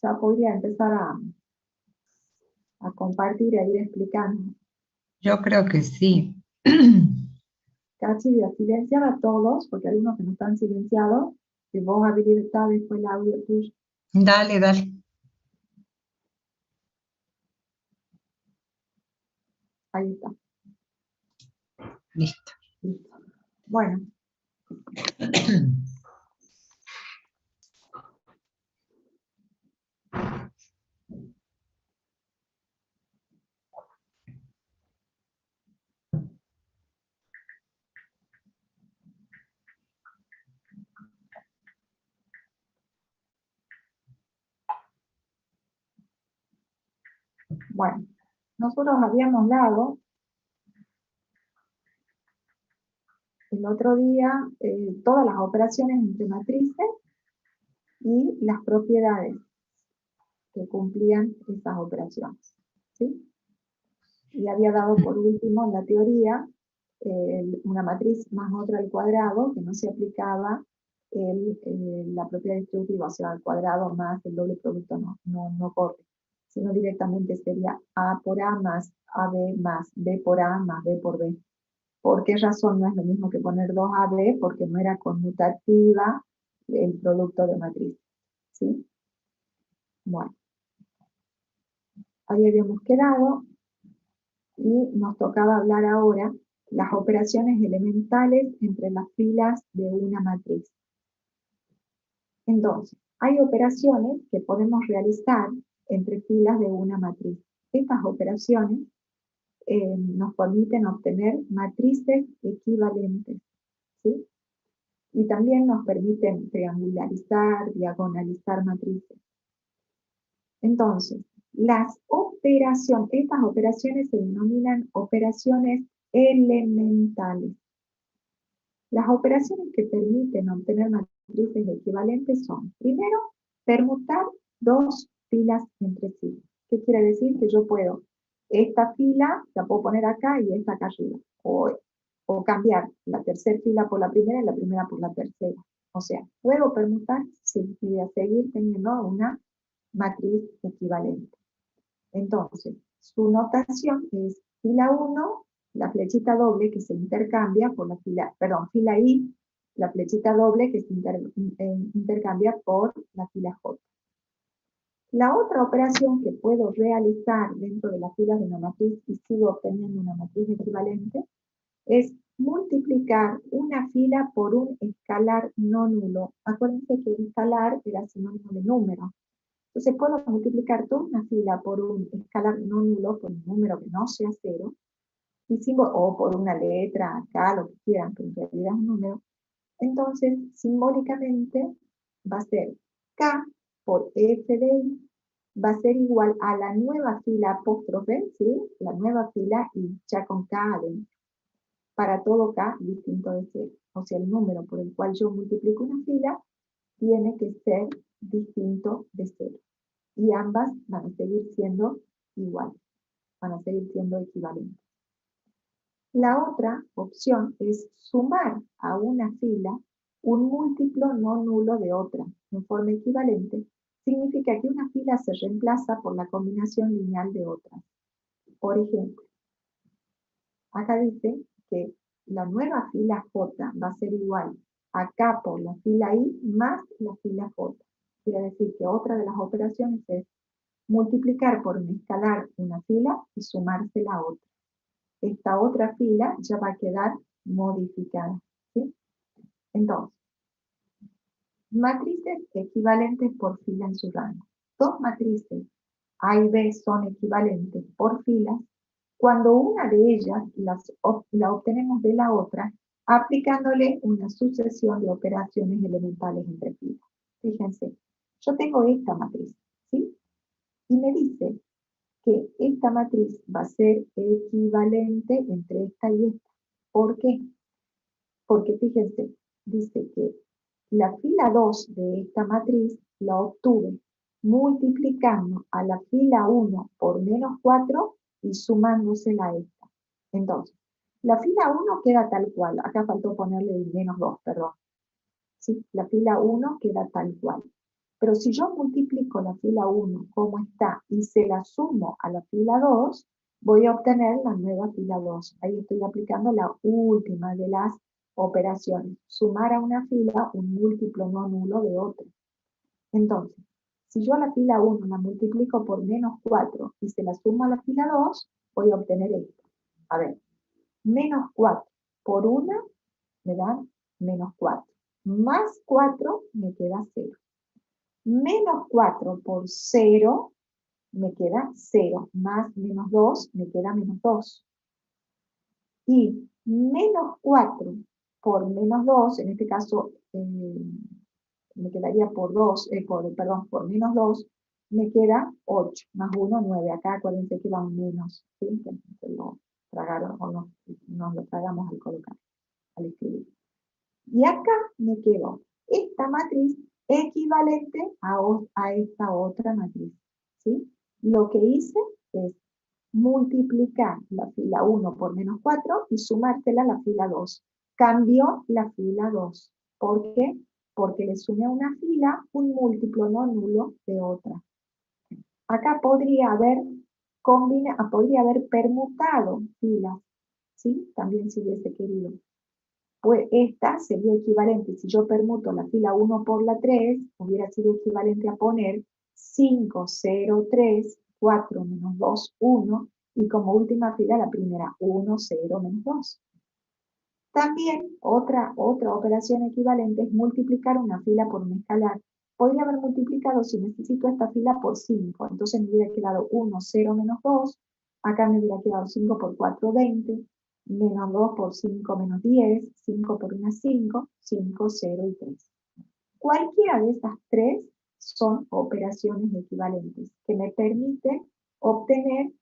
ya podría empezar a compartir, a ir explicando. Yo creo que sí. Casi voy a silenciar a todos, porque hay unos que no están silenciados, y vos habilitás después el audio tuyo. Dale, dale. Ahí está. Listo. Listo. Bueno, bueno. Nosotros habíamos dado el otro día todas las operaciones entre matrices y las propiedades que cumplían esas operaciones, ¿sí? Y había dado por último en la teoría una matriz más otra al cuadrado, que no se aplicaba la propiedad distributiva, o sea, al cuadrado más el doble producto no corre, sino directamente sería A por A más AB más B por A más B por B. ¿Por qué razón no es lo mismo que poner 2AB? Porque no era conmutativa el producto de matriz, ¿sí? Bueno, ahí habíamos quedado y nos tocaba hablar ahora las operaciones elementales entre las filas de una matriz. Entonces, hay operaciones que podemos realizar entre filas de una matriz. Estas operaciones nos permiten obtener matrices equivalentes, ¿sí? Y también nos permiten triangularizar, diagonalizar matrices. Entonces, estas operaciones se denominan operaciones elementales. Las operaciones que permiten obtener matrices equivalentes son, primero, permutar dos filas entre sí. ¿Qué quiere decir? Que yo puedo, esta fila la puedo poner acá y esta acá arriba. O cambiar la tercera fila por la primera y la primera por la tercera. O sea, ¿puedo permutar? Sí, y voy a seguir teniendo una matriz equivalente. Entonces, su notación es fila 1, la flechita doble que se intercambia por la fila I, la flechita doble que se intercambia por la fila J. La otra operación que puedo realizar dentro de las filas de una matriz y sigo obteniendo una matriz equivalente es multiplicar una fila por un escalar no nulo. Acuérdense que el escalar era sinónimo de número. Entonces puedo multiplicar toda una fila por un escalar no nulo, por un número que no sea cero, o por una letra, acá, lo que quieran, pero en realidad es un número. Entonces, simbólicamente, va a ser K por F de I, va a ser igual a la nueva fila apóstrofe, ¿sí? La nueva fila y ya con K adentro. Para todo K distinto de cero. O sea, el número por el cual yo multiplico una fila tiene que ser distinto de cero. Y ambas van a seguir siendo iguales, van a seguir siendo equivalentes. La otra opción es sumar a una fila un múltiplo no nulo de otra en forma equivalente. Significa que una fila se reemplaza por la combinación lineal de otras. Por ejemplo, acá dice que la nueva fila J va a ser igual a K por la fila I más la fila J. Quiere decir que otra de las operaciones es multiplicar por un escalar una fila y sumarse la otra. Esta otra fila ya va a quedar modificada, ¿sí? Entonces, matrices equivalentes por fila en su rango. Dos matrices A y B son equivalentes por filas cuando una de ellas la obtenemos de la otra aplicándole una sucesión de operaciones elementales entre filas. Fíjense, yo tengo esta matriz, ¿sí? Y me dice que esta matriz va a ser equivalente entre esta y esta. ¿Por qué? Porque fíjense, dice que la fila 2 de esta matriz la obtuve multiplicando a la fila 1 por menos 4 y sumándosela a esta. Entonces, la fila 1 queda tal cual. Acá faltó ponerle el menos 2, perdón. Sí, la fila 1 queda tal cual. Pero si yo multiplico la fila 1 como está y se la sumo a la fila 2, voy a obtener la nueva fila 2. Ahí estoy aplicando la última de las operaciones. Sumar a una fila un múltiplo no nulo de otra. Entonces, si yo a la fila 1 la multiplico por menos 4 y se la sumo a la fila 2, voy a obtener esto. A ver, menos 4 por 1 me dan menos 4. Más 4 me queda 0. Menos 4 por 0 me queda 0. Más menos 2 me queda menos 2. Y menos 4 por menos 2, en este caso me quedaría por 2, por menos 2, me queda 8, más 1, 9. Acá acuérdense que va un menos, ¿sí? Se lo tragaron o nos lo tragamos al colocar, al escribir. Y acá me quedó esta matriz equivalente a esta otra matriz, ¿sí? Lo que hice es multiplicar la fila 1 por menos 4 y sumársela a la fila 2. Cambió la fila 2. ¿Por qué? Porque le sumé a una fila un múltiplo no nulo de otra. Acá podría haber permutado filas, ¿sí? También si hubiese querido. Pues esta sería equivalente, si yo permuto la fila 1 por la 3, hubiera sido equivalente a poner 5, 0, 3, 4, menos 2, 1, y como última fila la primera, 1, 0, menos 2. También otra operación equivalente es multiplicar una fila por un escalar. Podría haber multiplicado, si necesito esta fila, por 5. Entonces me hubiera quedado 1, 0, menos 2. Acá me hubiera quedado 5 por 4, 20. Menos 2 por 5, menos 10. 5 por 1, 5. 5, 0 y 3. Cualquiera de estas tres son operaciones equivalentes que me permiten obtener,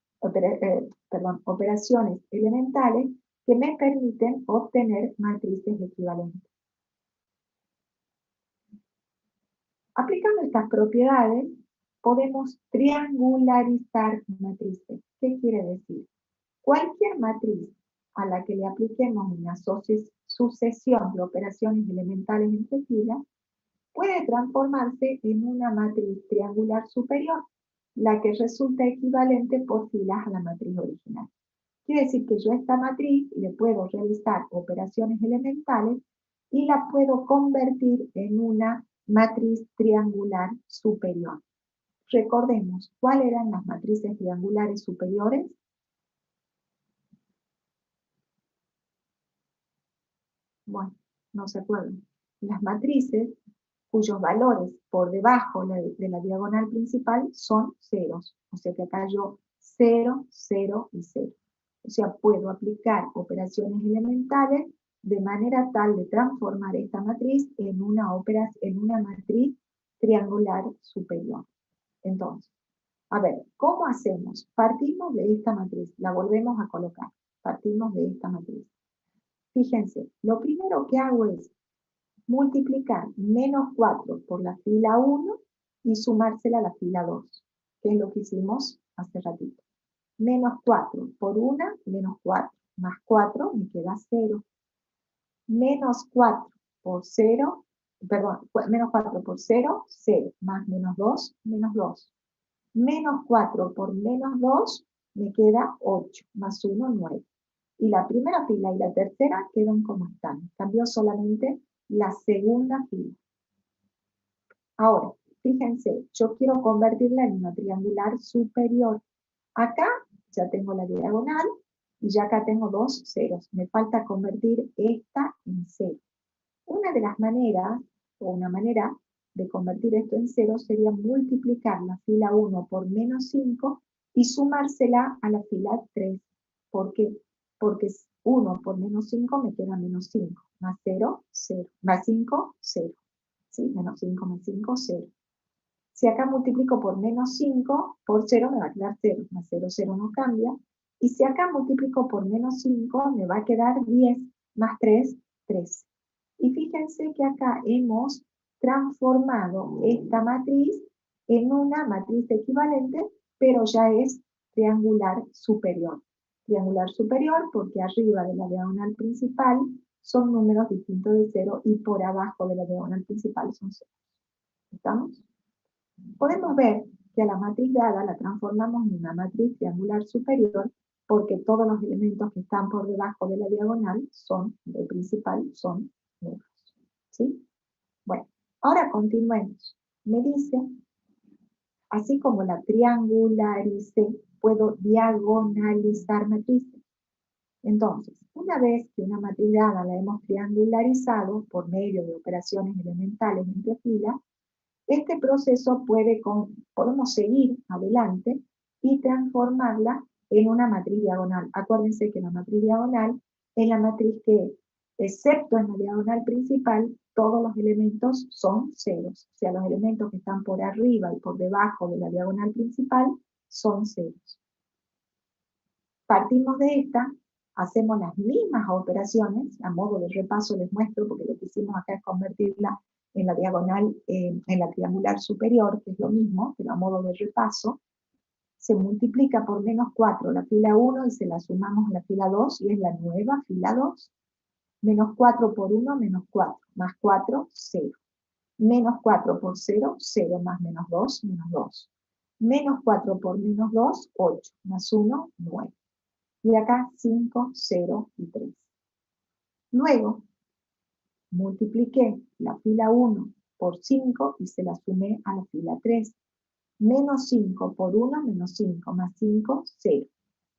operaciones elementales que me permiten obtener matrices equivalentes. Aplicando estas propiedades, podemos triangularizar matrices. ¿Qué quiere decir? Cualquier matriz a la que le apliquemos una sucesión de operaciones elementales entre filas puede transformarse en una matriz triangular superior, la que resulta equivalente por filas a la matriz original. Quiere decir que yo a esta matriz le puedo realizar operaciones elementales y la puedo convertir en una matriz triangular superior. Recordemos, ¿cuáles eran las matrices triangulares superiores? Bueno, no se acuerdan. Las matrices cuyos valores por debajo de la diagonal principal son ceros. O sea que acá yo 0, 0 y 0. O sea, puedo aplicar operaciones elementales de manera tal de transformar esta matriz en una matriz triangular superior. Entonces, a ver, ¿cómo hacemos? Partimos de esta matriz, la volvemos a colocar. Partimos de esta matriz. Fíjense, lo primero que hago es multiplicar menos 4 por la fila 1 y sumársela a la fila 2, que es lo que hicimos hace ratito. Menos 4 por 1, menos 4, más 4 me queda 0. Menos 4 por 0, perdón, menos 4 por 0, 0, más menos 2, menos 2. Menos 4 por menos 2 me queda 8, más 1, 9. Y la primera fila y la tercera quedan como están. Cambió solamente la segunda fila. Ahora, fíjense, yo quiero convertirla en una triangular superior. Acá ya tengo la diagonal y ya acá tengo dos ceros. Me falta convertir esta en cero. Una de las maneras, o una manera de convertir esto en cero sería multiplicar la fila 1 por menos 5 y sumársela a la fila 3. ¿Por qué? Porque 1 por menos 5 me queda menos 5, más 0, 0, más 5, 0. ¿Sí? Menos 5 más 5, 0. Si acá multiplico por menos 5, por 0 me va a quedar 0, más 0, 0 no cambia. Y si acá multiplico por menos 5, me va a quedar 10, más 3, 13. Y fíjense que acá hemos transformado esta matriz en una matriz equivalente, pero ya es triangular superior. Triangular superior porque arriba de la diagonal principal son números distintos de 0 y por abajo de la diagonal principal son 0. ¿Estamos? Podemos ver que a la matriz dada la transformamos en una matriz triangular superior porque todos los elementos que están por debajo de la diagonal son, del principal, son nulos. ¿Sí? Bueno, ahora continuemos. Me dice, así como la triangularicé, puedo diagonalizar matrices. Entonces, una vez que una matriz dada la hemos triangularizado por medio de operaciones elementales entre filas, este proceso podemos seguir adelante y transformarla en una matriz diagonal. Acuérdense que la matriz diagonal es la matriz que, excepto en la diagonal principal, todos los elementos son ceros. O sea, los elementos que están por arriba y por debajo de la diagonal principal son ceros. Partimos de esta, hacemos las mismas operaciones, a modo de repaso les muestro, porque lo que hicimos acá es convertirla en la diagonal, en la triangular superior, que es lo mismo, pero a modo de repaso. Se multiplica por menos 4 la fila 1 y se la sumamos a la fila 2 y es la nueva fila 2. Menos 4 por 1, menos 4, más 4, 0. Menos 4 por 0, 0 más menos 2, menos 2. Menos 4 por menos 2, 8, más 1, 9. Y acá 5, 0 y 3. Luego, multipliqué la fila 1 por 5 y se la sumé a la fila 3. Menos 5 por 1, menos 5, más 5, 0.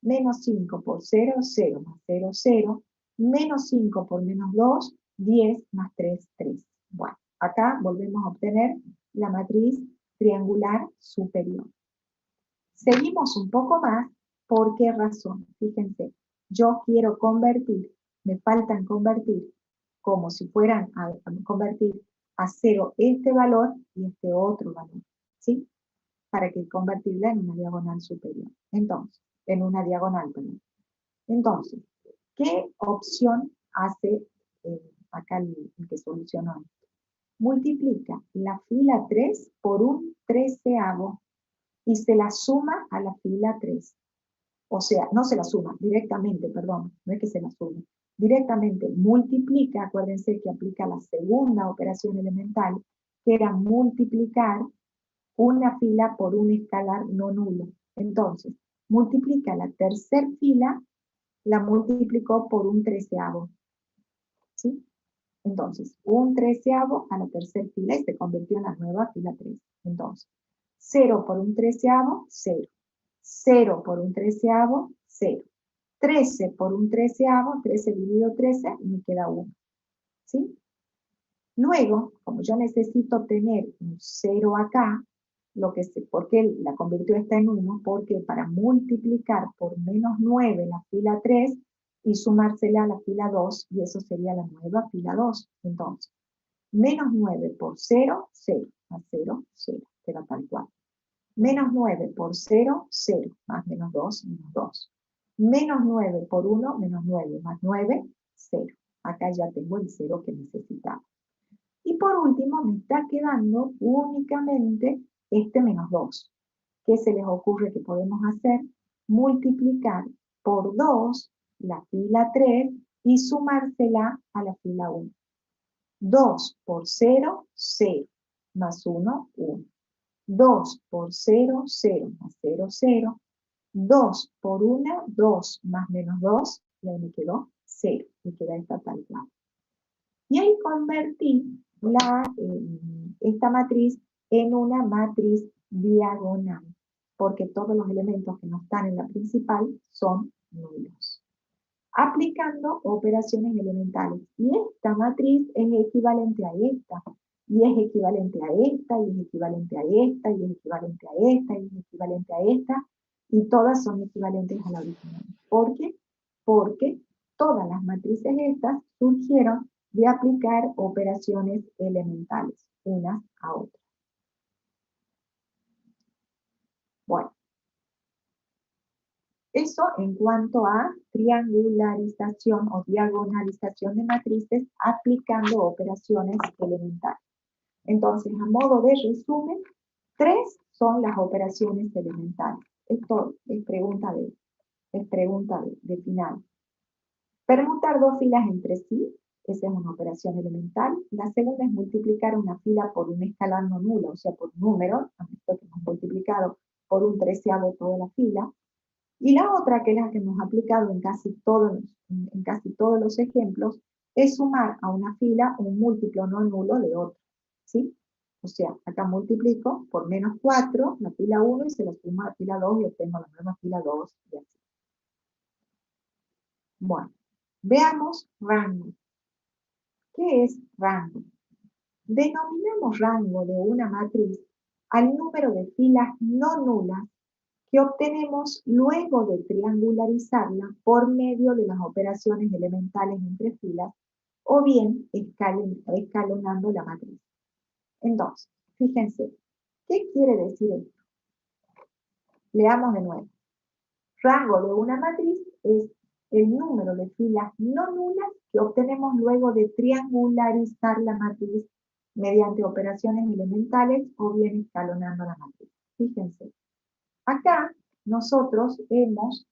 Menos 5 por 0, 0, más 0, 0. Menos 5 por menos 2, 10, más 3, 3. Bueno, acá volvemos a obtener la matriz triangular superior. Seguimos un poco más. ¿Por qué razón? Fíjense, yo quiero convertir, me faltan convertir, como si fueran a convertir a 0 este valor y este otro valor, ¿sí? Para que convertirla en una diagonal superior. Entonces, en una diagonal, perdón. Entonces, ¿qué opción hace acá el que solucionó esto? Multiplica la fila 3 por un treceavo y se la suma a la fila 3. O sea, no se la suma, directamente, perdón, no es que se la sume. Directamente multiplica, acuérdense que aplica la segunda operación elemental, que era multiplicar una fila por un escalar no nulo. Entonces, multiplica la tercera fila, la multiplicó por un treceavo. ¿Sí? Entonces, un treceavo a la tercera fila y se convirtió en la nueva fila 3. Entonces, 0 por un treceavo, 0. 0 por un treceavo, 0. 13 por un treceavo, 13 dividido 13, y me queda 1. ¿Sí? Luego, como yo necesito tener un 0 acá, ¿por qué la convirtió esta en 1? Porque para multiplicar por menos 9 la fila 3 y sumársela a la fila 2, y eso sería la nueva fila 2. Entonces, menos 9 por 0, 0, más 0, 0, queda tal cual. Menos 9 por 0, 0, más menos 2, menos 2. Menos 9 por 1, menos 9, más 9, 0. Acá ya tengo el 0 que necesitaba. Y por último, me está quedando únicamente este menos 2. ¿Qué se les ocurre que podemos hacer? Multiplicar por 2 la fila 3 y sumársela a la fila 1. 2 por 0, 0, más 1, 1. 2 por 0, 0, más 0, 0. 2 por 1, 2, más menos 2, y ahí me quedó 0. Me queda esta tal cual. Y ahí convertí esta matriz en una matriz diagonal, porque todos los elementos que no están en la principal son nulos. Aplicando operaciones elementales. Y esta matriz es equivalente a esta, y es equivalente a esta, y es equivalente a esta, y es equivalente a esta, y es equivalente a esta, y todas son equivalentes a la original. ¿Por qué? Porque todas las matrices estas surgieron de aplicar operaciones elementales, unas a otras. Bueno, eso en cuanto a triangularización o diagonalización de matrices aplicando operaciones elementales. Entonces, a modo de resumen, 3 son las operaciones elementales. Esto es pregunta de final. Permutar dos filas entre sí, Esa es una operación elemental. La segunda es multiplicar una fila por una escalar no nula, o sea, por un número, esto que hemos multiplicado por un treceavo toda la fila. Y la otra, que es la que hemos aplicado en casi todos los ejemplos, es sumar a una fila un múltiplo no nulo de otra, ¿sí? O sea, acá multiplico por menos 4 la fila 1 y se la sumo a la fila 2 y obtengo la nueva fila 2 y así. Bueno, veamos rango. ¿Qué es rango? Denominamos rango de una matriz al número de filas no nulas que obtenemos luego de triangularizarla por medio de las operaciones elementales entre filas o bien escalonando la matriz. Entonces, fíjense, ¿qué quiere decir esto? Leamos de nuevo. Rango de una matriz es el número de filas no nulas que obtenemos luego de triangularizar la matriz mediante operaciones elementales o bien escalonando la matriz. Fíjense, acá nosotros hemos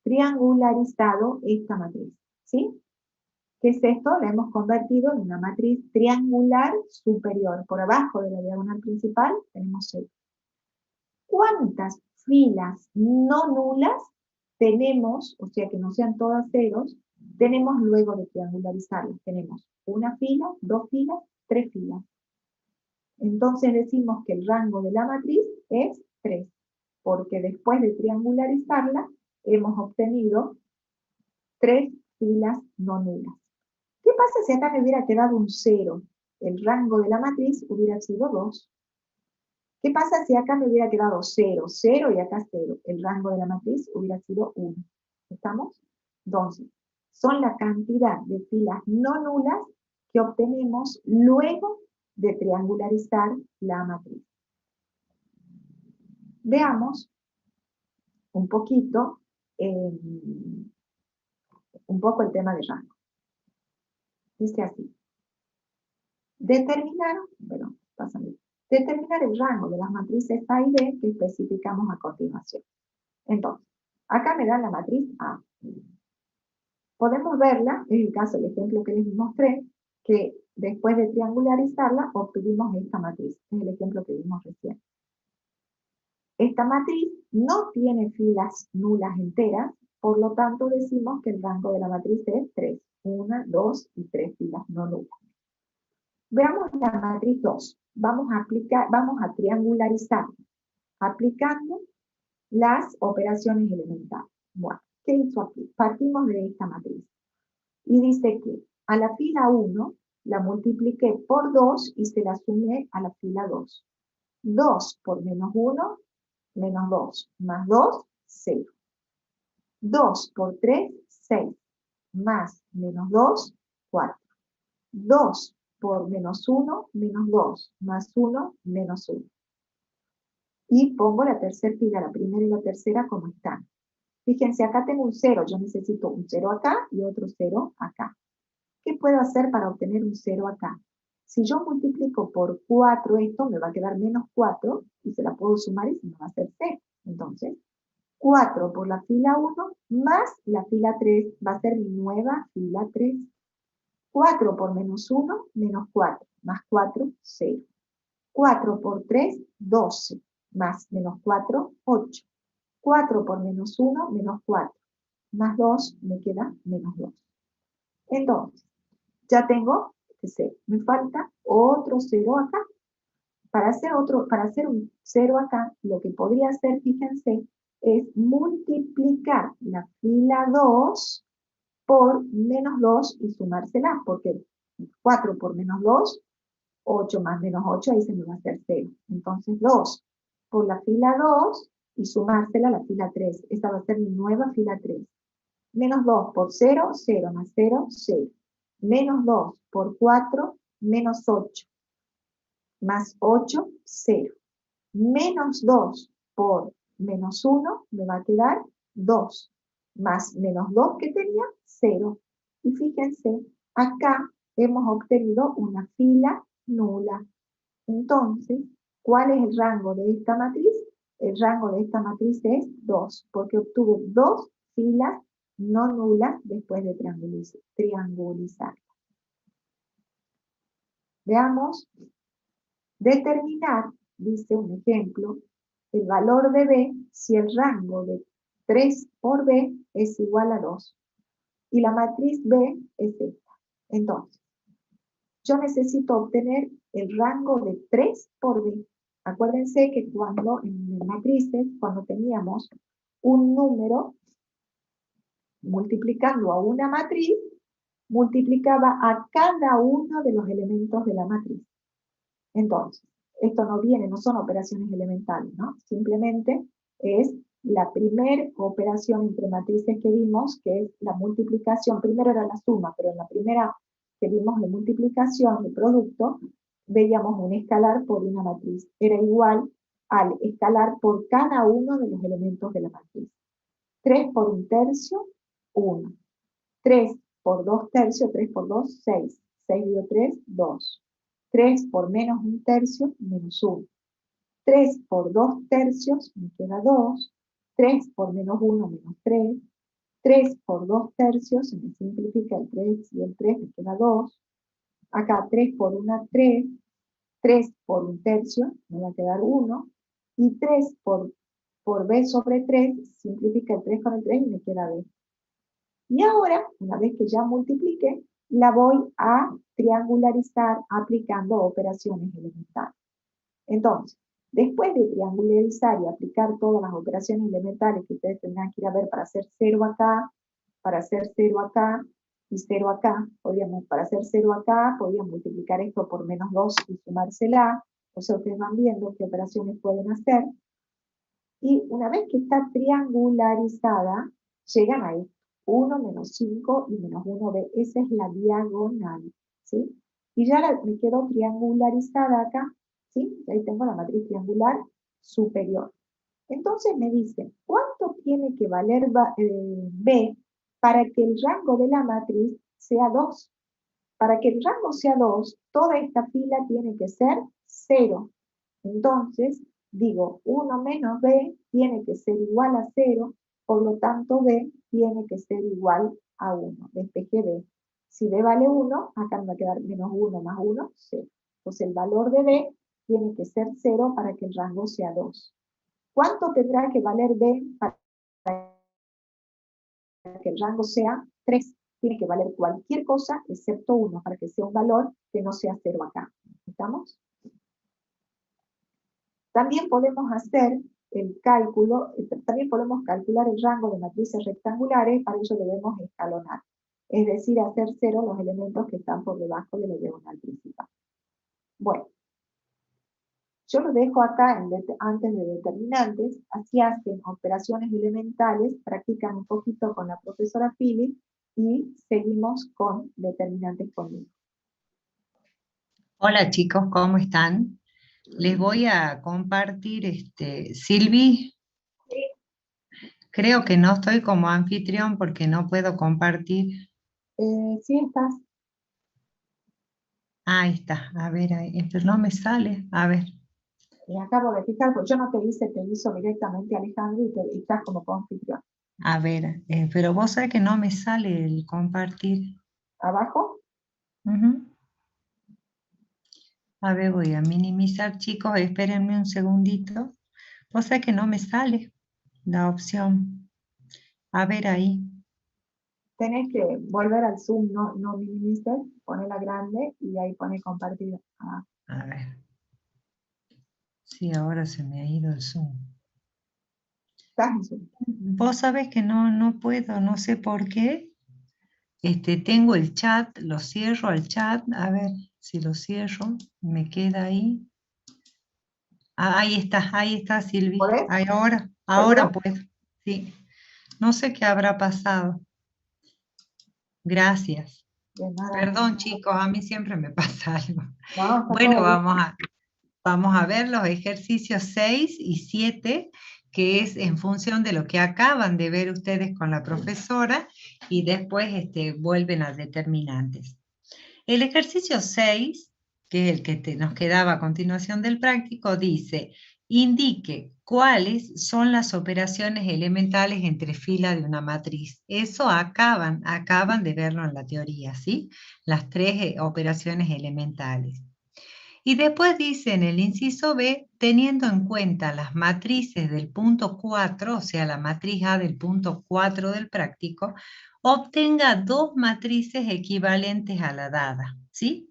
triangularizado esta matriz, ¿sí? ¿Qué es esto? La hemos convertido en una matriz triangular superior. Por abajo de la diagonal principal tenemos 6. ¿Cuántas filas no nulas tenemos, o sea que no sean todas ceros, tenemos luego de triangularizarlas? Tenemos una fila, 2 filas, 3 filas. Entonces decimos que el rango de la matriz es 3, porque después de triangularizarla hemos obtenido 3 filas no nulas. ¿Qué pasa si acá me hubiera quedado un 0? El rango de la matriz hubiera sido 2. ¿Qué pasa si acá me hubiera quedado 0, 0 y acá 0? El rango de la matriz hubiera sido 1. ¿Estamos? Entonces, son la cantidad de filas no nulas que obtenemos luego de triangularizar la matriz. Veamos un poquito, un poco el tema de rango. Dice así. Determinar el rango de las matrices A y B que especificamos a continuación. Entonces, acá me dan la matriz A. Podemos verla, en el caso del ejemplo que les mostré, que después de triangularizarla obtuvimos esta matriz. Es el ejemplo que vimos recién. Esta matriz no tiene filas nulas enteras, por lo tanto decimos que el rango de la matriz es 3. 1, 2 y 3 filas no nulas. Veamos la matriz 2. Vamos a triangularizar, aplicando las operaciones elementales. Bueno, ¿qué hizo aquí? Partimos de esta matriz. Y dice que a la fila 1 la multipliqué por 2 y se la sumé a la fila 2. 2 por menos 1, menos 2, más 2, 0. 2 por 3, 6, más menos 2, 4. 2 por menos 1, menos 2, más 1, menos 1. Y pongo la tercera fila, la primera y la tercera como están. Fíjense, acá tengo un 0, yo necesito un 0 acá y otro 0 acá. ¿Qué puedo hacer para obtener un 0 acá? Si yo multiplico por 4 esto, me va a quedar menos 4 y se la puedo sumar y se me va a hacer 0. Entonces, 4 por la fila 1 más la fila 3 va a ser mi nueva fila 3. 4 por menos 1, menos 4, más 4, 0. 4 por 3, 12, más menos 4, 8. 4 por menos 1, menos 4, más 2, me queda menos 2. Entonces, ya tengo este 0. Me falta otro 0 acá. Para hacer un 0 acá, lo que podría hacer, fíjense, es multiplicar la fila 2 por menos 2 y sumársela, porque 4 por menos 2, 8 más menos 8, ahí se me va a hacer 0. Entonces 2 por la fila 2 y sumársela a la fila 3. Esta va a ser mi nueva fila 3. Menos 2 por 0, 0 más 0, 0. Menos 2 por 4, menos 8. Más 8, 0. Menos 2 por menos 1, me va a quedar 2. Más menos 2 que tenía, 0. Y fíjense, acá hemos obtenido una fila nula. Entonces, ¿cuál es el rango de esta matriz? El rango de esta matriz es 2, porque obtuve 2 filas no nulas después de triangulizar. Veamos, determinar, dice un ejemplo, el valor de b si el rango de 3 por b es igual a 2 y la matriz B es esta. Entonces, yo necesito obtener el rango de 3 por B. Acuérdense que cuando en matrices, cuando teníamos un número multiplicando a una matriz, multiplicaba a cada uno de los elementos de la matriz. Entonces, esto no son operaciones elementales, ¿no? Simplemente es la primera operación entre matrices que vimos, que es la multiplicación. Primero era la suma, pero en la primera que vimos de multiplicación de producto, veíamos un escalar por una matriz. Era igual al escalar por cada uno de los elementos de la matriz. 3 por 1/3, 1. 3 por 2/3, 3 por 2, 6. 6 dividido 3, 2. 3 por menos 1/3, menos 1. 3 por 2/3, me queda 2. 3 por menos 1, menos 3. 3 por 2/3, se me simplifica el 3 y el 3, me queda 2. Acá 3 por 1, 3. 3 por 1/3, me va a quedar 1. Y 3 por b sobre 3, simplifica el 3 con el 3 y me queda b. Y ahora, una vez que ya multipliqué, la voy a triangularizar aplicando operaciones elementales. Entonces, después de triangularizar y aplicar todas las operaciones elementales que ustedes tendrán que ir a ver para hacer 0 acá, para hacer 0 acá y 0 acá, para hacer 0 acá, podíamos multiplicar esto por menos 2 y sumársela. O sea, ustedes van viendo qué operaciones pueden hacer. Y una vez que está triangularizada, llegan a esto. 1 menos 5 y menos 1b. Esa es la diagonal, ¿sí? Y ya me quedó triangularizada acá, ¿sí? Ahí tengo la matriz triangular superior. Entonces me dicen, ¿cuánto tiene que valer b para que el rango de la matriz sea 2? Para que el rango sea 2, toda esta fila tiene que ser 0. Entonces, digo, 1 menos b tiene que ser igual a 0, por lo tanto b tiene que ser igual a 1. Despejé b. Si b vale 1, acá me va a quedar menos 1 más 1, 0. Entonces el valor de b tiene que ser 0 para que el rango sea 2. ¿Cuánto tendrá que valer b para que el rango sea 3? Tiene que valer cualquier cosa excepto 1 para que sea un valor que no sea 0 acá. ¿Estamos? También podemos hacer el cálculo, también podemos calcular el rango de matrices rectangulares, para ello debemos escalonar. Es decir, hacer 0 los elementos que están por debajo de la diagonal principal. Bueno, yo lo dejo acá antes de determinantes, así hacen operaciones elementales, practican un poquito con la profesora Philip y seguimos con determinantes conmigo. Hola chicos, ¿cómo están? Les voy a compartir, Silvi, creo que no estoy como anfitrión porque no puedo compartir. Sí, estás. Ahí está, a ver, pero no me sale, a ver, Acabo de fijar, porque yo no te hice, te hizo directamente Alejandro y estás como confitrión. a ver, pero vos sabés que no me sale el compartir. Abajo, Ujú. A ver, voy a minimizar, chicos, espérenme un segundito. Vos sabés que no me sale la opción. A ver ahí. tenés que volver al Zoom, no minimices, ponela grande y ahí pone compartir. A ver. Sí, ahora se me ha ido el Zoom. Estás en Zoom. Vos sabés que no puedo, no sé por qué. Tengo el chat, lo cierro al chat, a ver si lo cierro, me queda ahí. Ah, ahí está Silvi. ¿Podés? Ahora ¿Seguro? puedo. Sí, no sé qué habrá pasado. Gracias. De nada. Perdón, chicos, a mí siempre me pasa algo. No, está Bueno, todo bien. vamos a ver los ejercicios 6 y 7, que es en función de lo que acaban de ver ustedes con la profesora, y después vuelven a determinantes. El ejercicio 6, que es el que nos quedaba a continuación del práctico, dice, indique cuáles son las operaciones elementales entre filas de una matriz. Eso acaban de verlo en la teoría, ¿sí? Las tres operaciones elementales. Y después dice en el inciso B, teniendo en cuenta las matrices del punto 4, o sea, la matriz A del punto 4 del práctico, obtenga dos matrices equivalentes a la dada, ¿sí?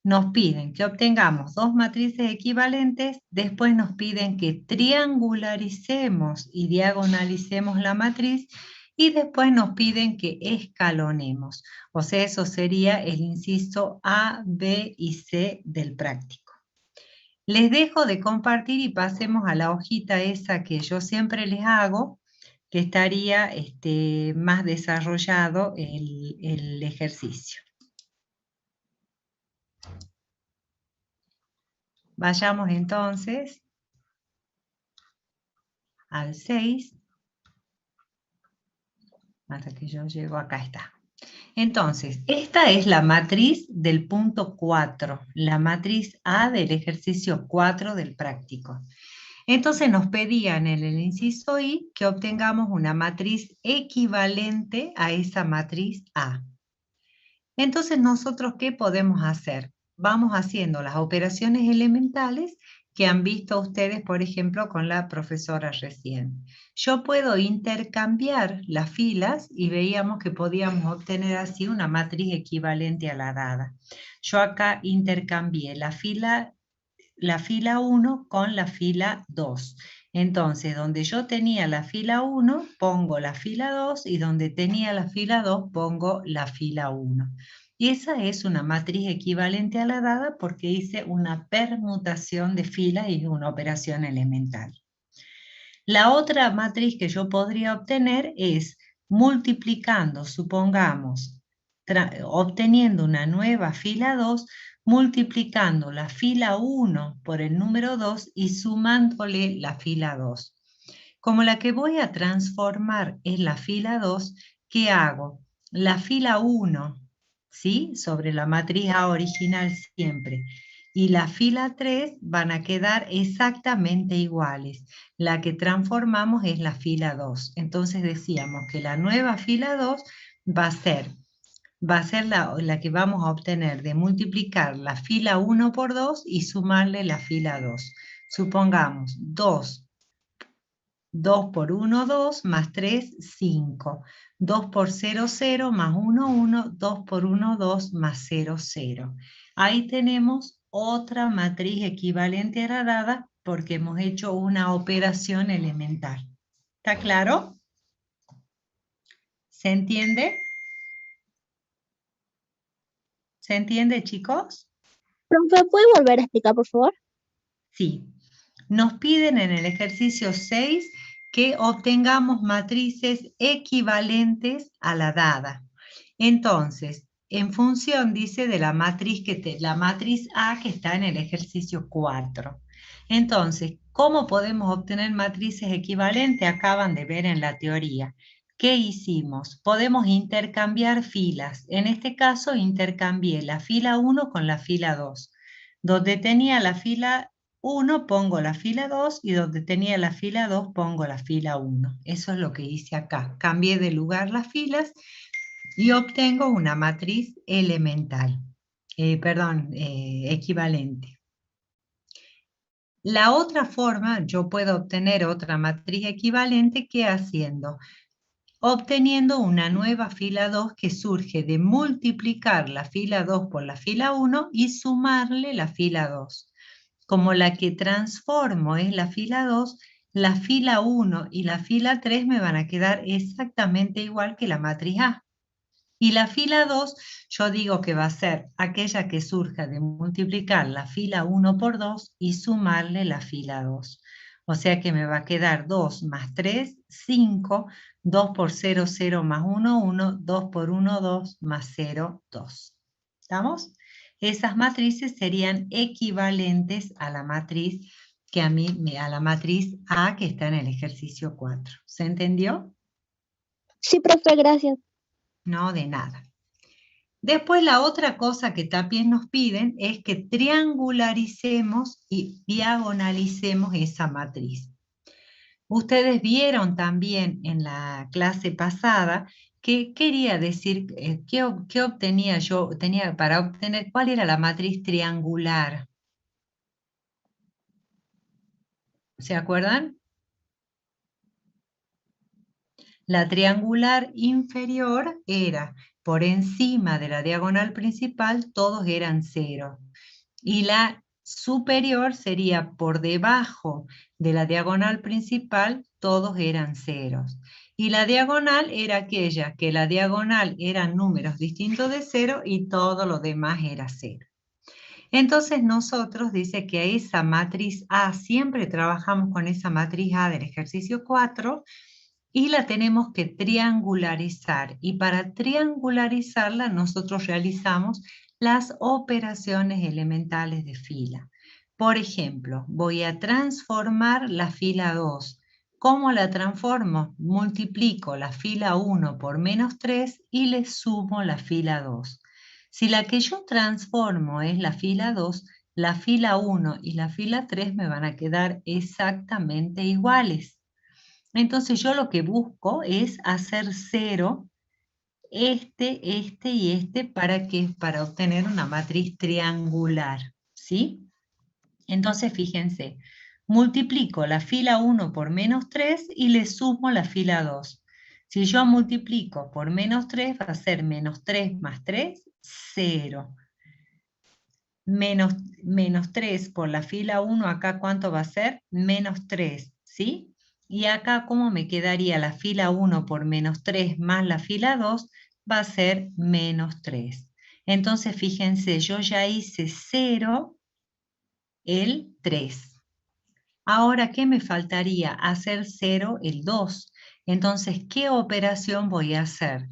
Nos piden que obtengamos dos matrices equivalentes, después nos piden que triangularicemos y diagonalicemos la matriz, y después nos piden que escalonemos. O sea, eso sería el inciso A, B y C del práctico. Les dejo de compartir y pasemos a la hojita esa que yo siempre les hago, que estaría más desarrollado el ejercicio. Vayamos entonces al 6, hasta que yo llego, acá está. Entonces, esta es la matriz del punto 4, la matriz A del ejercicio 4 del práctico. Entonces nos pedían en el inciso I que obtengamos una matriz equivalente a esa matriz A. Entonces, ¿nosotros qué podemos hacer? Vamos haciendo las operaciones elementales que han visto ustedes, por ejemplo, con la profesora recién. Yo puedo intercambiar las filas y veíamos que podíamos obtener así una matriz equivalente a la dada. Yo acá intercambié la fila 1 con la fila 2. Entonces, donde yo tenía la fila 1, pongo la fila 2, y donde tenía la fila 2, pongo la fila 1. Y esa es una matriz equivalente a la dada porque hice una permutación de filas y una operación elemental. La otra matriz que yo podría obtener es multiplicando, supongamos, obteniendo una nueva fila 2, multiplicando la fila 1 por el número 2 y sumándole la fila 2. Como la que voy a transformar es la fila 2, ¿qué hago? La fila 1, ¿sí? Sobre la matriz A original siempre, y la fila 3 van a quedar exactamente iguales. La que transformamos es la fila 2. Entonces decíamos que la nueva fila 2 va a ser la que vamos a obtener de multiplicar la fila 1 por 2 y sumarle la fila 2. Supongamos 2 por 1, 2, más 3, 5. 2 por 0, 0, más 1, 1, 2 por 1, 2, más 0, 0. Ahí tenemos otra matriz equivalente a la dada porque hemos hecho una operación elemental. ¿Está claro? ¿Se entiende? ¿Se entiende, chicos? Profe, ¿puede volver a explicar, por favor? Sí. Nos piden en el ejercicio 6 que obtengamos matrices equivalentes a la dada. Entonces, en función, dice, de la matriz, la matriz A que está en el ejercicio 4. Entonces, ¿cómo podemos obtener matrices equivalentes? Acaban de ver en la teoría. ¿Qué hicimos? Podemos intercambiar filas. En este caso, intercambié la fila 1 con la fila 2. Donde tenía la fila 1 pongo la fila 2 y donde tenía la fila 2 pongo la fila 1. Eso es lo que hice acá. Cambié de lugar las filas y obtengo una matriz elemental, equivalente. La otra forma, yo puedo obtener otra matriz equivalente que haciendo, obteniendo una nueva fila 2 que surge de multiplicar la fila 2 por la fila 1 y sumarle la fila 2. Como la que transformo es la fila 2, la fila 1 y la fila 3 me van a quedar exactamente igual que la matriz A. Y la fila 2, yo digo que va a ser aquella que surja de multiplicar la fila 1 por 2 y sumarle la fila 2. O sea que me va a quedar 2 más 3, 5, 2 por 0, 0 más 1, 1, 2 por 1, 2, más 0, 2. ¿Estamos? Esas matrices serían equivalentes a la matriz a la matriz A que está en el ejercicio 4. ¿Se entendió? Sí, profe, gracias. No, de nada. Después la otra cosa que también nos piden es que triangularicemos y diagonalicemos esa matriz. Ustedes vieron también en la clase pasada que quería decir, ¿qué obtenía yo? Para obtener, ¿cuál era la matriz triangular? ¿Se acuerdan? La triangular inferior era por encima de la diagonal principal, todos eran 0. Y la superior sería por debajo de la diagonal principal, todos eran ceros. Y la diagonal era aquella que la diagonal eran números distintos de 0 y todo lo demás era 0. Entonces nosotros dice que esa matriz A, siempre trabajamos con esa matriz A del ejercicio 4 y la tenemos que triangularizar. Y para triangularizarla nosotros realizamos las operaciones elementales de fila. Por ejemplo, voy a transformar la fila 2. ¿Cómo la transformo? Multiplico la fila 1 por menos 3 y le sumo la fila 2. Si la que yo transformo es la fila 2, la fila 1 y la fila 3 me van a quedar exactamente iguales. Entonces yo lo que busco es hacer 0 este y este para obtener una matriz triangular, ¿sí? Entonces fíjense, multiplico la fila 1 por menos 3 y le sumo la fila 2. Si yo multiplico por menos 3 va a ser menos 3 más 3, 0. Menos 3 por la fila 1, acá ¿cuánto va a ser? Menos 3, ¿sí? Y acá, ¿cómo me quedaría la fila 1 por menos 3 más la fila 2? Va a ser menos 3. Entonces, fíjense, yo ya hice 0, el 3. Ahora, ¿qué me faltaría? Hacer 0, el 2. Entonces, ¿qué operación voy a hacer?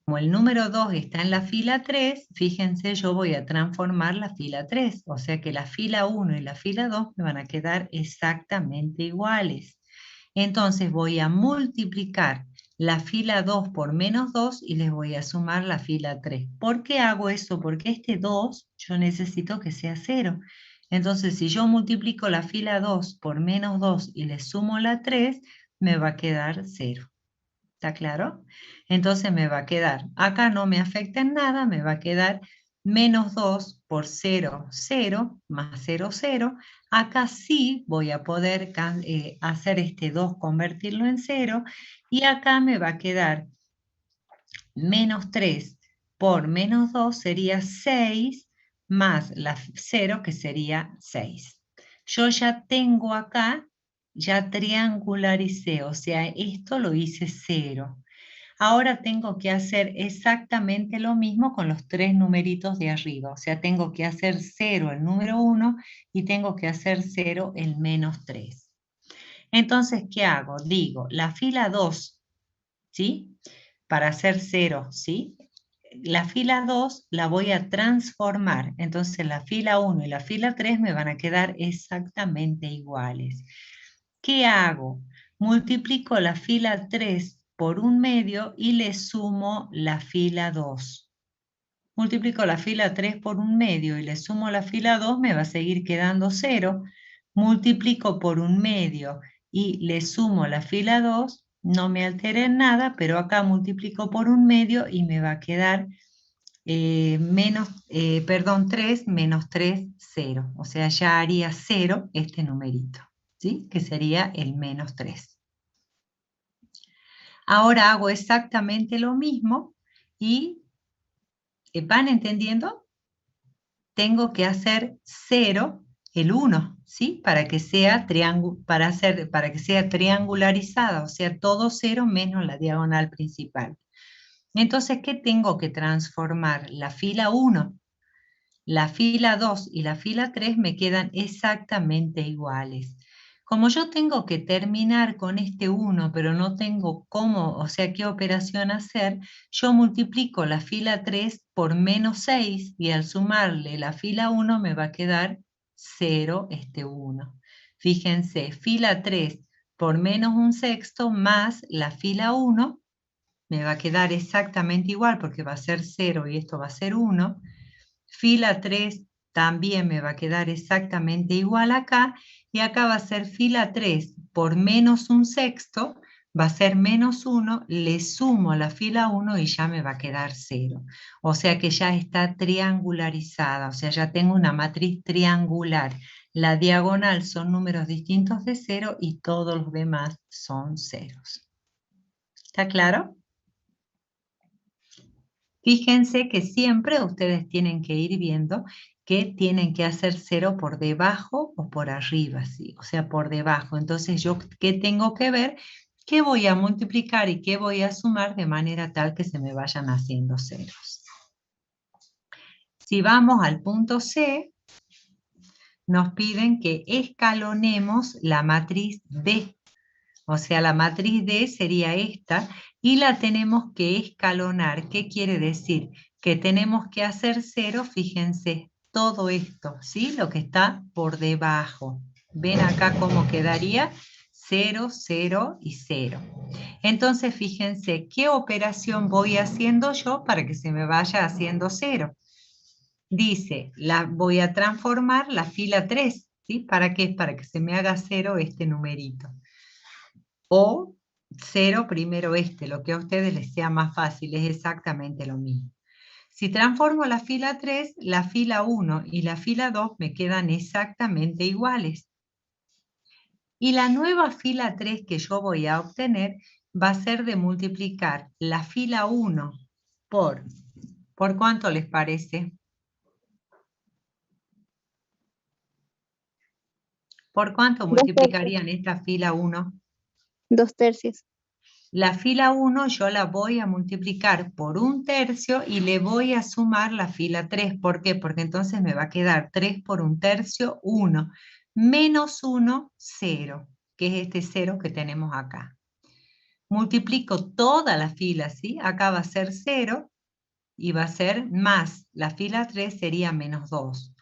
Como el número 2 está en la fila 3, fíjense, yo voy a transformar la fila 3. O sea que la fila 1 y la fila 2 me van a quedar exactamente iguales. Entonces voy a multiplicar la fila 2 por menos 2 y les voy a sumar la fila 3. ¿Por qué hago eso? Porque este 2 yo necesito que sea 0. Entonces si yo multiplico la fila 2 por menos 2 y le sumo la 3, me va a quedar 0. ¿Está claro? Entonces me va a quedar, acá no me afecta en nada, me va a quedar menos 2 por 0, 0, más 0, 0. Acá sí voy a poder hacer este 2, convertirlo en 0, y acá me va a quedar menos 3 por menos 2 sería 6, más la 0 que sería 6. Yo ya tengo acá, ya triangularicé, o sea, esto lo hice 0. Ahora tengo que hacer exactamente lo mismo con los 3 numeritos de arriba. O sea, tengo que hacer 0 el número 1 y tengo que hacer 0 el menos 3. Entonces, ¿qué hago? Digo, la fila 2, ¿sí? Para hacer 0, ¿sí? La fila 2 la voy a transformar. Entonces, la fila 1 y la fila 3 me van a quedar exactamente iguales. ¿Qué hago? Multiplico la fila 3 por 1/2 y le sumo la fila 2. Multiplico la fila 3 por 1/2 y le sumo la fila 2, me va a seguir quedando 0. Multiplico por 1/2 y le sumo la fila 2, no me altera en nada, pero acá multiplico por 1/2 y me va a quedar 3 menos 3, 0. O sea, ya haría 0 este numerito, ¿sí? Que sería el menos 3. Ahora hago exactamente lo mismo y ¿van entendiendo? Tengo que hacer 0, el 1, ¿sí? Para que sea triangularizada, o sea, todo 0 menos la diagonal principal. Entonces, ¿qué tengo que transformar? La fila 1, la fila 2 y la fila 3 me quedan exactamente iguales. Como yo tengo que terminar con este 1, pero no tengo cómo, o sea, qué operación hacer, yo multiplico la fila 3 por menos 6 y al sumarle la fila 1 me va a quedar 0 este 1. Fíjense, fila 3 por menos 1/6 más la fila 1 me va a quedar exactamente igual porque va a ser 0 y esto va a ser 1. Fila 3 también me va a quedar exactamente igual acá, y acá va a ser fila 3 por menos 1/6, va a ser menos 1, le sumo la fila 1 y ya me va a quedar 0. O sea que ya está triangularizada, o sea, ya tengo una matriz triangular. La diagonal son números distintos de 0 y todos los demás son ceros. ¿Está claro? Fíjense que siempre ustedes tienen que ir viendo que tienen que hacer 0 por debajo o por arriba, ¿sí? O sea, por debajo. Entonces, ¿yo qué tengo que ver? ¿Qué voy a multiplicar y qué voy a sumar de manera tal que se me vayan haciendo ceros? Si vamos al punto C, nos piden que escalonemos la matriz D. O sea, la matriz D sería esta y la tenemos que escalonar. ¿Qué quiere decir? Que tenemos que hacer 0, fíjense, todo esto, ¿sí? Lo que está por debajo. ¿Ven acá cómo quedaría? 0, 0 y 0. Entonces, fíjense, ¿qué operación voy haciendo yo para que se me vaya haciendo 0? Dice, voy a transformar la fila 3, ¿sí? ¿Para qué? Para que se me haga 0 este numerito. O 0 primero este, lo que a ustedes les sea más fácil, es exactamente lo mismo. Si transformo la fila 3, la fila 1 y la fila 2 me quedan exactamente iguales. Y la nueva fila 3 que yo voy a obtener va a ser de multiplicar la fila 1 ¿por cuánto les parece? ¿Por cuánto 2 tercios. multiplicarían esta fila 1? 2 tercios. La fila 1 yo la voy a multiplicar por 1/3 y le voy a sumar la fila 3. ¿Por qué? Porque entonces me va a quedar 3 por 1/3, 1. Menos 1, 0, que es este 0 que tenemos acá. Multiplico toda la fila, ¿sí? Acá va a ser 0 y va a ser más. La fila 3 sería menos 2.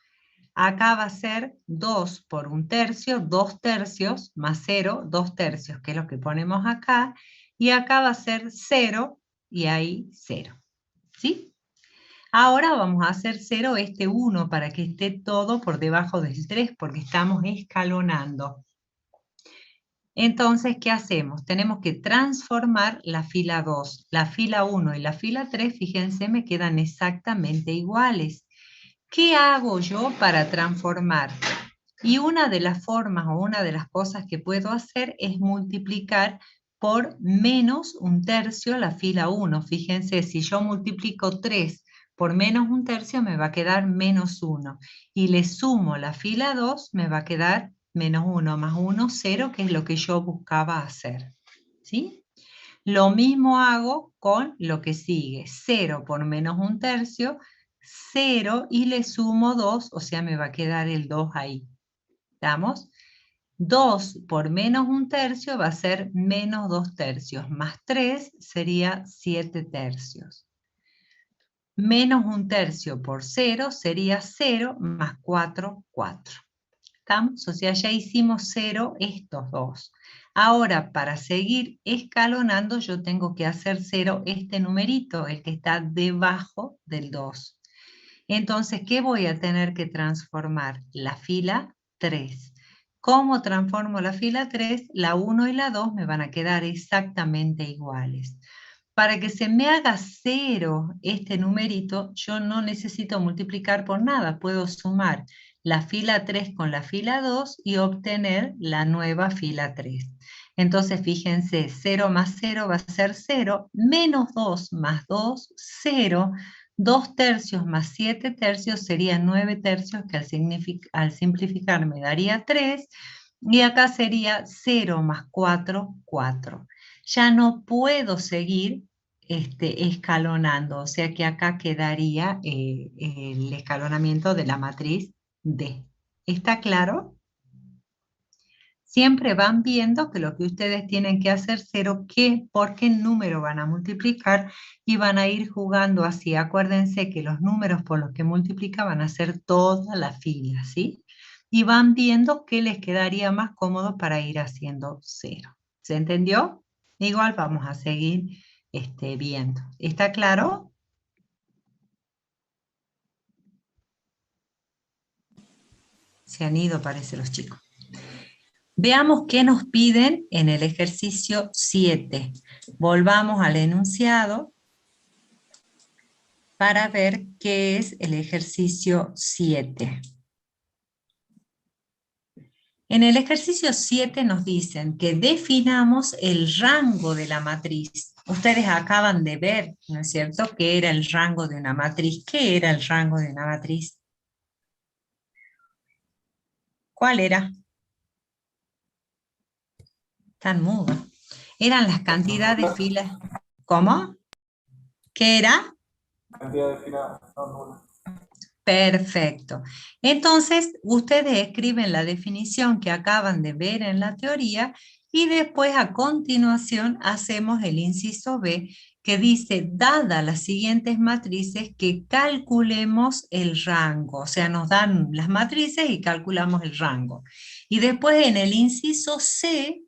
Acá va a ser 2 por 1/3, 2 tercios, más 0, 2 tercios, que es lo que ponemos acá. Y acá va a ser 0 y ahí 0. ¿Sí? Ahora vamos a hacer 0 este 1 para que esté todo por debajo del 3 porque estamos escalonando. Entonces, ¿qué hacemos? Tenemos que transformar la fila 2. La fila 1 y la fila 3, fíjense, me quedan exactamente iguales. ¿Qué hago yo para transformar? Y una de las formas o una de las cosas que puedo hacer es multiplicar por menos 1/3 la fila 1. Fíjense, si yo multiplico 3 por menos 1/3 me va a quedar menos 1. Y le sumo la fila 2, me va a quedar menos 1 más 1, 0, que es lo que yo buscaba hacer. ¿Sí? Lo mismo hago con lo que sigue. 0 por menos 1/3, 0 y le sumo 2, o sea, me va a quedar el 2 ahí. ¿Estamos? 2 por menos 1/3 va a ser menos 2 tercios, más 3 sería 7 tercios. Menos 1/3 por 0 sería 0 más 4, 4. ¿Estamos? O sea, ya hicimos 0 estos dos. Ahora, para seguir escalonando, yo tengo que hacer 0 este numerito, el que está debajo del 2. Entonces, ¿qué voy a tener que transformar? La fila 3. ¿Cómo transformo la fila 3? La 1 y la 2 me van a quedar exactamente iguales. Para que se me haga 0 este numerito, yo no necesito multiplicar por nada. Puedo sumar la fila 3 con la fila 2 y obtener la nueva fila 3. Entonces, fíjense, 0 más 0 va a ser 0, menos 2 más 2, 0. 2 tercios más 7 tercios serían 9 tercios, que al simplificar me daría 3. Y acá sería 0 más 4, 4. Ya no puedo seguir escalonando, o sea que acá quedaría el escalonamiento de la matriz D. ¿Está claro? Siempre van viendo que lo que ustedes tienen que hacer, 0, por qué número van a multiplicar y van a ir jugando así. Acuérdense que los números por los que multiplica van a ser toda la fila, ¿sí? Y van viendo qué les quedaría más cómodo para ir haciendo 0. ¿Se entendió? Igual vamos a seguir viendo. ¿Está claro? Se han ido, parece, los chicos. Veamos qué nos piden en el ejercicio 7. Volvamos al enunciado para ver qué es el ejercicio 7. En el ejercicio 7 nos dicen que definamos el rango de la matriz. Ustedes acaban de ver, ¿no es cierto?, qué era el rango de una matriz. ¿Qué era el rango de una matriz? ¿Cuál era? Están mudos. Eran las cantidades de filas. ¿Cómo? ¿Qué era? Cantidad de filas no nula. Perfecto. Entonces, ustedes escriben la definición que acaban de ver en la teoría y después a continuación hacemos el inciso B que dice, dadas las siguientes matrices, que calculemos el rango. O sea, nos dan las matrices y calculamos el rango. Y después en el inciso C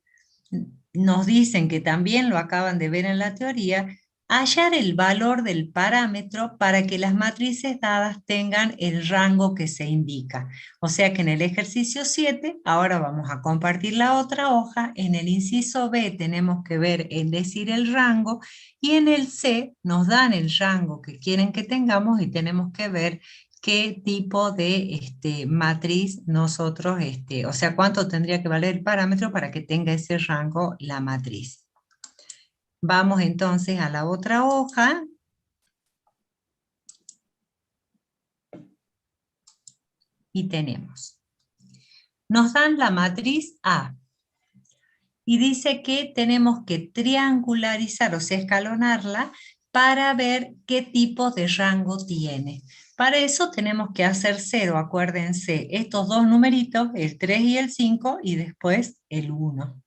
nos dicen que también lo acaban de ver en la teoría, hallar el valor del parámetro para que las matrices dadas tengan el rango que se indica. O sea que en el ejercicio 7, ahora vamos a compartir la otra hoja, en el inciso B tenemos que ver el decir el rango, y en el C nos dan el rango que quieren que tengamos y tenemos que ver qué tipo de matriz nosotros, o sea, cuánto tendría que valer el parámetro para que tenga ese rango la matriz. Vamos entonces a la otra hoja. Y tenemos. Nos dan la matriz A. Y dice que tenemos que triangularizar, o sea, escalonarla, para ver qué tipo de rango tiene. Para eso tenemos que hacer 0, acuérdense, estos dos numeritos, el 3 y el 5, y después el 1.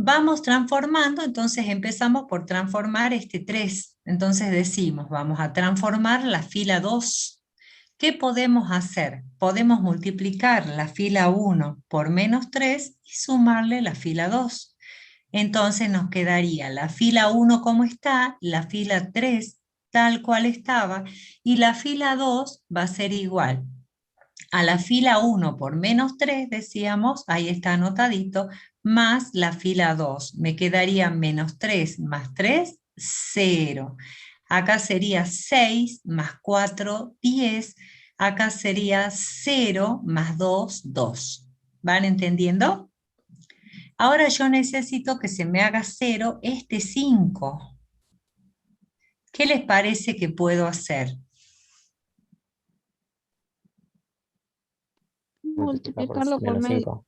Vamos transformando, entonces empezamos por transformar este 3. Entonces decimos, vamos a transformar la fila 2. ¿Qué podemos hacer? Podemos multiplicar la fila 1 por menos 3 y sumarle la fila 2. Entonces nos quedaría la fila 1 como está, la fila 3 tal cual estaba, y la fila 2 va a ser igual a la fila 1 por menos 3, decíamos, ahí está anotadito, más la fila 2. Me quedaría menos 3 más 3, 0. Acá sería 6 más 4, 10. Acá sería 0 más 2, 2. ¿Van entendiendo? Ahora yo necesito que se me haga 0 este 5. ¿Qué les parece que puedo hacer? Multiplicarlo por menos medio. 5.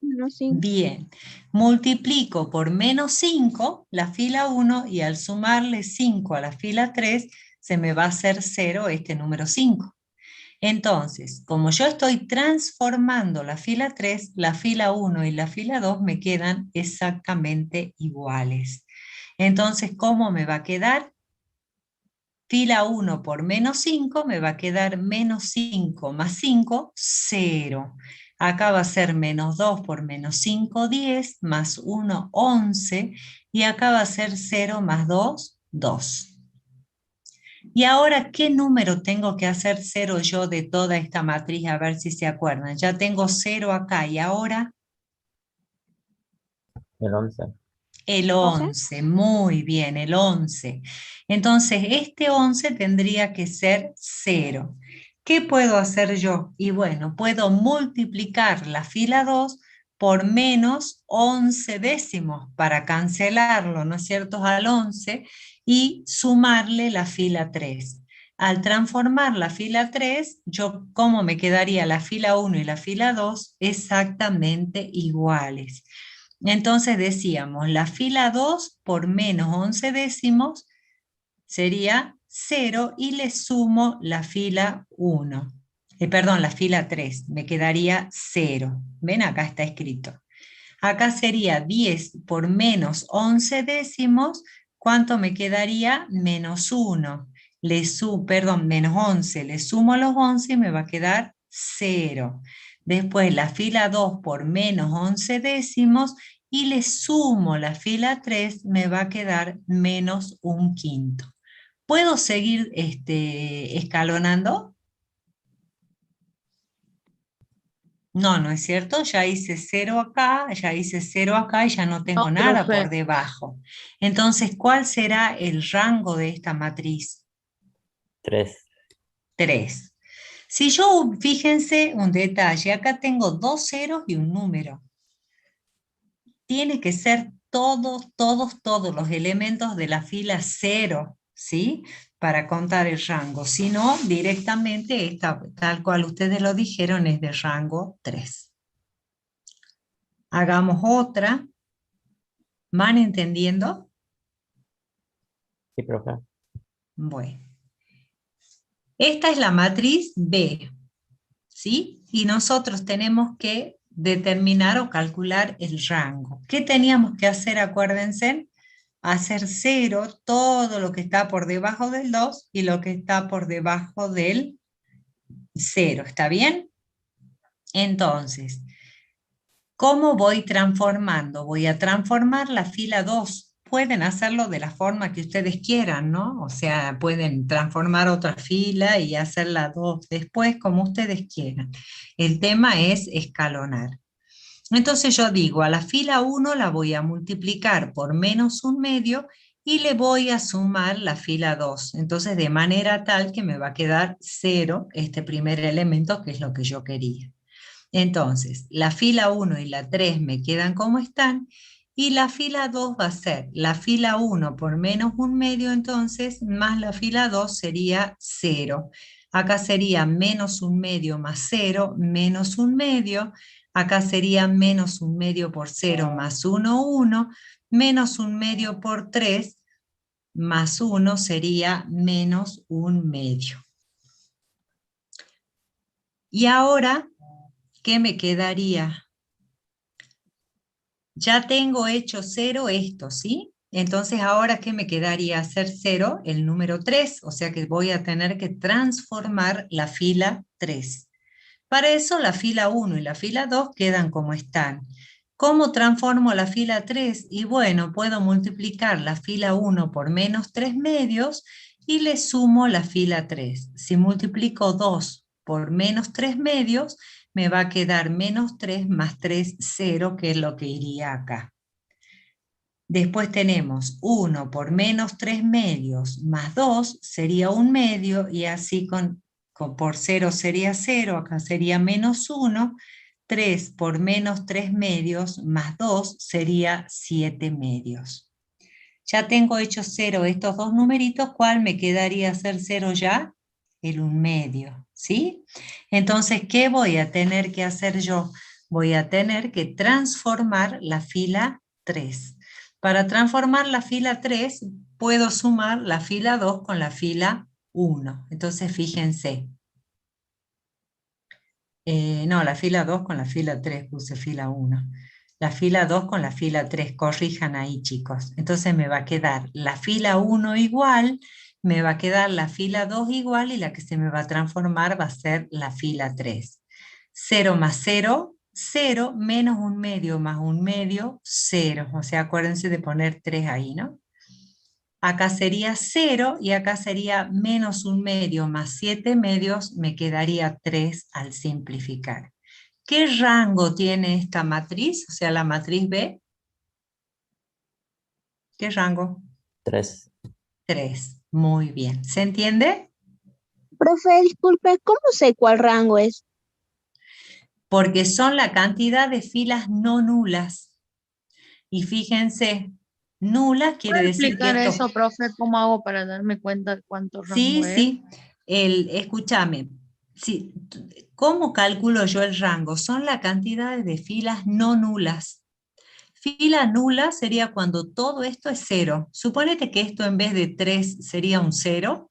Menos 5. Bien, multiplico por menos 5 la fila 1 y al sumarle 5 a la fila 3 se me va a hacer 0 este número 5. Entonces, como yo estoy transformando la fila 3, la fila 1 y la fila 2 me quedan exactamente iguales. Entonces, ¿cómo me va a quedar? Fila 1 por menos 5 me va a quedar menos 5 más 5, 0. Acá va a ser menos 2 por menos 5, 10, más 1, 11, y acá va a ser 0 más 2, 2. Y ahora, ¿qué número tengo que hacer 0 yo de toda esta matriz? A ver si se acuerdan. Ya tengo 0 acá, y ahora El 11. el 11. Muy bien, el 11. Entonces, este 11 tendría que ser 0. ¿Qué puedo hacer yo? Y bueno, puedo multiplicar la fila 2 por menos 11 décimos para cancelarlo, ¿no es cierto?, al 11 y sumarle la fila 3. Al transformar la fila 3, yo, ¿cómo me quedaría la fila 1 y la fila 2? Exactamente iguales. Entonces decíamos, la fila 2 por menos 11 décimos sería 0 y le sumo la fila 1. Perdón, la fila 3, me quedaría 0. ¿Ven? Acá está escrito. Acá sería 10 por menos 11 décimos, ¿cuánto me quedaría? Menos 1. Perdón, menos 11, le sumo los 11 y me va a quedar 0. Después la fila 2 por menos 11 décimos y le sumo la fila 3, me va a quedar menos 1/5. ¿Puedo seguir escalonando? No, no es cierto, ya hice 0 acá, ya hice 0 acá y ya no tengo nada por debajo. Entonces, ¿cuál será el rango de esta matriz? 3. 3. Si yo, fíjense un detalle, acá tengo 2 ceros y un número. Tiene que ser todos los elementos de la fila 0, ¿sí? Para contar el rango. Si no, directamente esta, tal cual ustedes lo dijeron, es de rango 3. Hagamos otra. ¿Van entendiendo? Sí, profe. Bueno. Esta es la matriz B, ¿sí? Y nosotros tenemos que determinar o calcular el rango. ¿Qué teníamos que hacer? Acuérdense, hacer 0 todo lo que está por debajo del 2 y lo que está por debajo del 0, ¿está bien? Entonces, ¿cómo voy transformando? Voy a transformar la fila 2. Pueden hacerlo de la forma que ustedes quieran, ¿no? O sea, pueden transformar otra fila y hacer la 2 después, como ustedes quieran. El tema es escalonar. Entonces yo digo, a la fila 1 la voy a multiplicar por menos un medio y le voy a sumar la fila 2. Entonces de manera tal que me va a quedar 0 este primer elemento, que es lo que yo quería. Entonces, la fila 1 y la 3 me quedan como están, y la fila 2 va a ser la fila 1 por menos un medio, entonces, más la fila 2 sería 0. Acá sería menos un medio más 0, menos un medio. Acá sería menos un medio por 0 más 1, 1. Menos un medio por 3 más 1 sería menos un medio. Y ahora, ¿qué me quedaría? Ya tengo hecho 0 esto, ¿sí? Entonces, ¿ahora qué me quedaría? Hacer 0 el número 3, o sea que voy a tener que transformar la fila 3. Para eso, la fila 1 y la fila 2 quedan como están. ¿Cómo transformo la fila 3? Y bueno, puedo multiplicar la fila 1 por menos 3 medios y le sumo la fila 3. Si multiplico 2 por menos 3 medios, me va a quedar menos 3 más 3, 0, que es lo que iría acá. Después tenemos 1 por menos 3 medios más 2 sería 1 medio, y así por 0 sería 0, acá sería menos 1. 3 por menos 3 medios más 2 sería 7 medios. Ya tengo hecho 0 estos dos numeritos, ¿cuál me quedaría hacer 0 ya? El 1 medio, ¿sí? Entonces, ¿qué voy a tener que hacer yo? Voy a tener que transformar la fila 3. Para transformar la fila 3, puedo sumar la fila 2 con la fila 1. Entonces, fíjense. No, la fila 2 con la fila 3, puse fila 1. La fila 2 con la fila 3, corrijan ahí, chicos. Entonces me va a quedar la fila 1 igual, me va a quedar la fila 2 igual, y la que se me va a transformar va a ser la fila 3. 0 más 0, 0, menos 1 medio más 1 medio, 0. O sea, acuérdense de poner 3 ahí, ¿no? Acá sería 0 y acá sería menos 1 medio más 7 medios, me quedaría 3 al simplificar. ¿Qué rango tiene esta matriz? O sea, la matriz B. ¿Qué rango? 3. 3. Muy bien. ¿Se entiende? Profe, disculpe, ¿cómo sé cuál rango es? Porque son la cantidad de filas no nulas. Y fíjense, nulas quiere ¿Puede decir que explicar esto... eso, profe? ¿Cómo hago para darme cuenta de cuánto Sí, rango es? sí. Escúchame. Sí, ¿cómo calculo yo el rango? Son la cantidad de filas no nulas. Fila nula sería cuando todo esto es 0. Suponete que esto en vez de 3 sería un 0.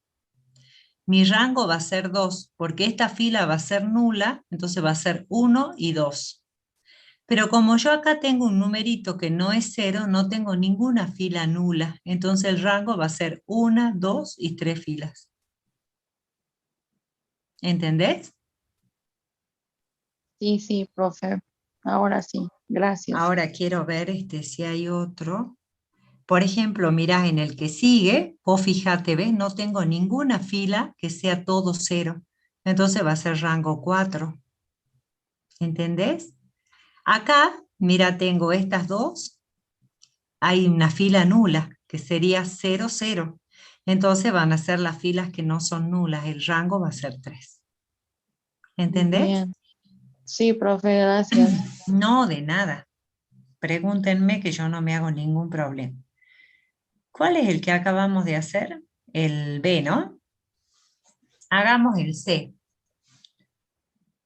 Mi rango va a ser 2, porque esta fila va a ser nula, entonces va a ser 1 y 2. Pero como yo acá tengo un numerito que no es 0, no tengo ninguna fila nula, entonces el rango va a ser 1, 2 y 3 filas. ¿Entendés? Sí, sí, profe. Ahora sí. Gracias. Ahora quiero ver si hay otro. Por ejemplo, mirá, en el que sigue, vos fíjate, ¿ves? No tengo ninguna fila que sea todo 0. Entonces va a ser rango 4. ¿Entendés? Acá, mira, tengo estas dos. Hay una fila nula, que sería 0, 0. Entonces van a ser las filas que no son nulas. El rango va a ser 3. ¿Entendés? Bien. Sí, profe, gracias. No, de nada. Pregúntenme que yo no me hago ningún problema. ¿Cuál es el que acabamos de hacer? El B, ¿no? Hagamos el C.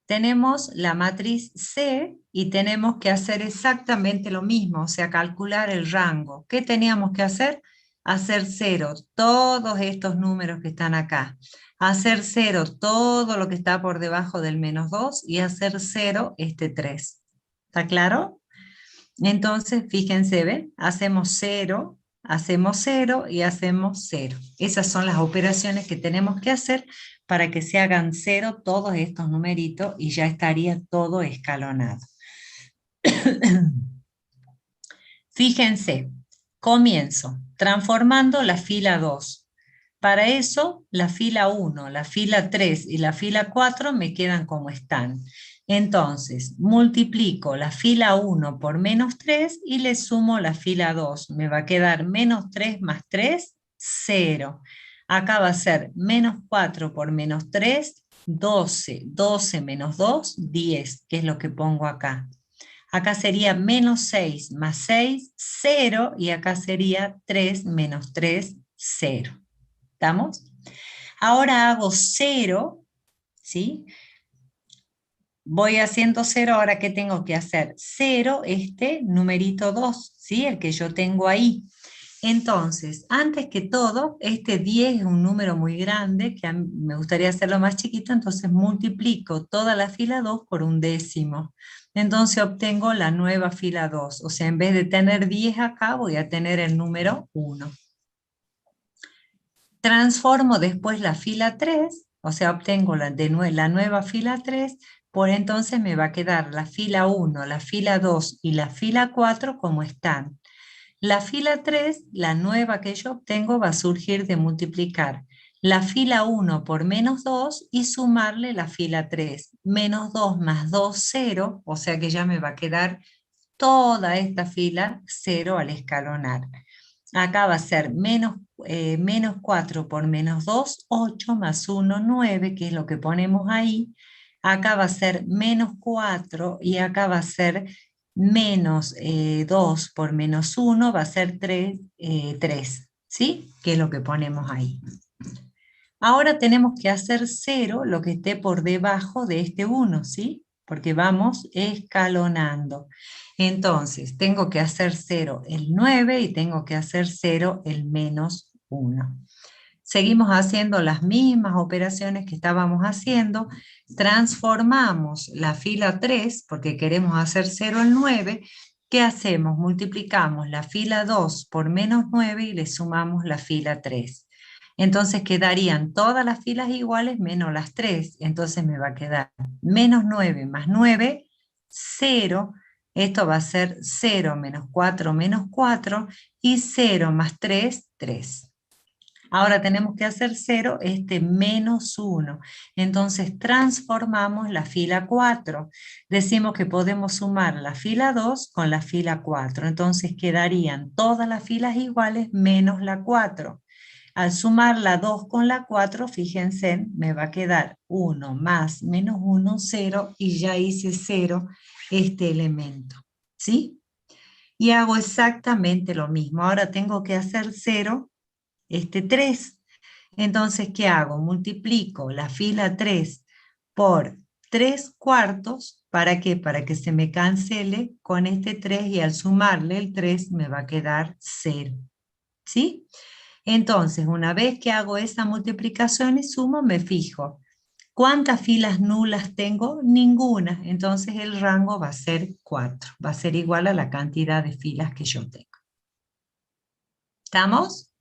Tenemos la matriz C y tenemos que hacer exactamente lo mismo, o sea, calcular el rango. ¿Qué teníamos que hacer? Hacer cero todos estos números que están acá. Hacer cero todo lo que está por debajo del menos 2 y hacer cero este 3. ¿Está claro? Entonces, fíjense, ¿ven? Hacemos cero y hacemos cero. Esas son las operaciones que tenemos que hacer para que se hagan cero todos estos numeritos y ya estaría todo escalonado. Fíjense, comienzo transformando la fila 2. Para eso, la fila 1, la fila 3 y la fila 4 me quedan como están. Entonces, multiplico la fila 1 por menos 3 y le sumo la fila 2. Me va a quedar menos 3 más 3, 0. Acá va a ser menos 4 por menos 3, 12. 12 menos 2, 10, que es lo que pongo acá. Acá sería menos 6 más 6, 0, y acá sería 3 menos 3, 0. ¿Estamos? Ahora hago 0, ¿sí? Voy haciendo 0, ahora ¿qué tengo que hacer? 0, este numerito 2, ¿sí? El que yo tengo ahí. Entonces, antes que todo, este 10 es un número muy grande, que a mí me gustaría hacerlo más chiquito, entonces multiplico toda la fila 2 por un décimo. Entonces obtengo la nueva fila 2, o sea, en vez de tener 10 acá, voy a tener el número 1. Transformo después la fila 3, o sea, obtengo la nueva fila 3, por entonces me va a quedar la fila 1, la fila 2 y la fila 4 como están. La fila 3, la nueva que yo obtengo, va a surgir de multiplicar la fila 1 por menos 2 y sumarle la fila 3. Menos 2 más 2, 0, o sea que ya me va a quedar toda esta fila 0 al escalonar. Acá va a ser menos 4 por menos 2, 8 más 1, 9, que es lo que ponemos ahí. Acá va a ser menos 4 y acá va a ser menos 2 por menos 1, va a ser 3, 3, ¿sí? Que es lo que ponemos ahí. Ahora tenemos que hacer 0 lo que esté por debajo de este 1, ¿sí? Porque vamos escalonando. Entonces, tengo que hacer 0 el 9 y tengo que hacer 0 el menos 1. Seguimos haciendo las mismas operaciones que estábamos haciendo. Transformamos la fila 3, porque queremos hacer 0 el 9. ¿Qué hacemos? Multiplicamos la fila 2 por menos 9 y le sumamos la fila 3. Entonces quedarían todas las filas iguales menos las 3. Entonces me va a quedar menos 9 más 9, 0. Esto va a ser 0 menos 4 y 0 más 3, 3. Ahora tenemos que hacer 0 este menos 1. Entonces transformamos la fila 4. Decimos que podemos sumar la fila 2 con la fila 4. Entonces quedarían todas las filas iguales menos la 4. Al sumar la 2 con la 4, fíjense, me va a quedar 1 más menos 1, 0, y ya hice 0 este elemento, ¿sí? Y hago exactamente lo mismo. Ahora tengo que hacer 0 este 3. Entonces, ¿qué hago? Multiplico la fila 3 por 3 cuartos. ¿Para qué? Para que se me cancele con este 3 y al sumarle el 3 me va a quedar 0. ¿Sí? Entonces, una vez que hago esa multiplicación y sumo, me fijo. ¿Cuántas filas nulas tengo? Ninguna. Entonces el rango va a ser 4. Va a ser igual a la cantidad de filas que yo tengo. ¿Estamos?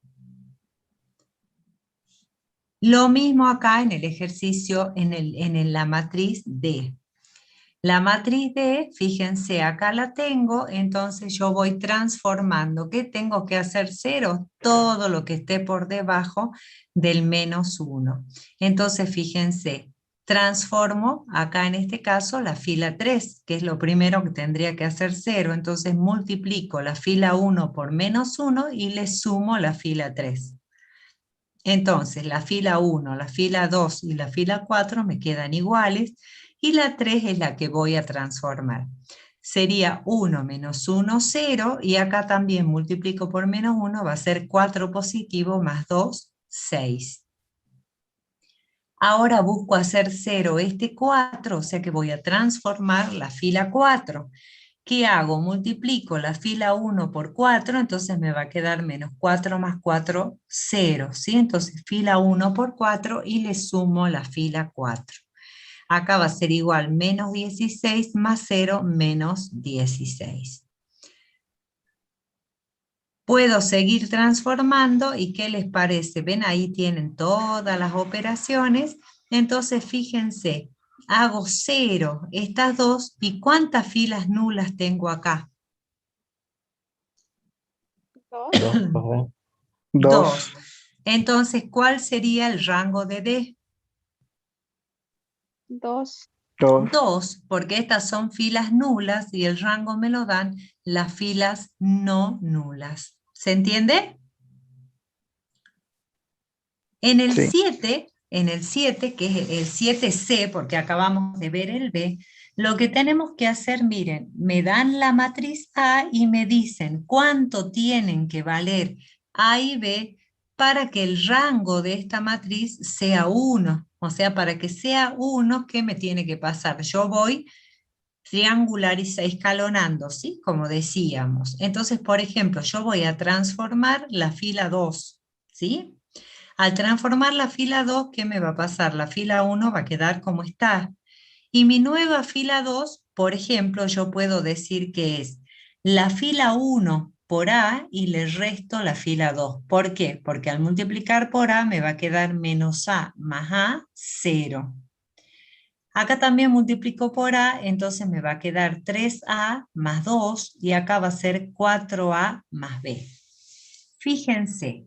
Lo mismo acá en el ejercicio, en la matriz D. La matriz D, fíjense, acá la tengo, entonces yo voy transformando. ¿Qué tengo que hacer? 0, todo lo que esté por debajo del menos 1. Entonces, fíjense, transformo acá en este caso la fila 3, que es lo primero que tendría que hacer 0. Entonces multiplico la fila 1 por menos 1 y le sumo la fila 3. Entonces, la fila 1, la fila 2 y la fila 4 me quedan iguales, y la 3 es la que voy a transformar. Sería 1 menos 1, 0, y acá también multiplico por menos 1, va a ser 4 positivo más 2, 6. Ahora busco hacer 0 este 4, o sea que voy a transformar la fila 4. ¿Qué hago? Multiplico la fila 1 por 4, entonces me va a quedar menos 4 más 4, 0, ¿sí? Entonces fila 1 por 4 y le sumo la fila 4. Acá va a ser igual menos 16 más 0 menos 16. Puedo seguir transformando y ¿qué les parece? Ven, ahí tienen todas las operaciones. Entonces fíjense, hago 0, estas dos, ¿y cuántas filas nulas tengo acá? Dos, profe. 2. Entonces, ¿cuál sería el rango de D? 2. 2, porque estas son filas nulas y el rango me lo dan las filas no nulas. ¿Se entiende? En el 7, que es el 7C, porque acabamos de ver el B, lo que tenemos que hacer, miren, me dan la matriz A y me dicen cuánto tienen que valer A y B para que el rango de esta matriz sea 1. O sea, para que sea 1, ¿qué me tiene que pasar? Yo voy escalonando, ¿sí? Como decíamos. Entonces, por ejemplo, yo voy a transformar la fila 2, ¿sí? Al transformar la fila 2, ¿qué me va a pasar? La fila 1 va a quedar como está. Y mi nueva fila 2, por ejemplo, yo puedo decir que es la fila 1 por A y le resto la fila 2. ¿Por qué? Porque al multiplicar por A me va a quedar menos A más A, 0. Acá también multiplico por A, entonces me va a quedar 3A más 2 y acá va a ser 4A más B. Fíjense.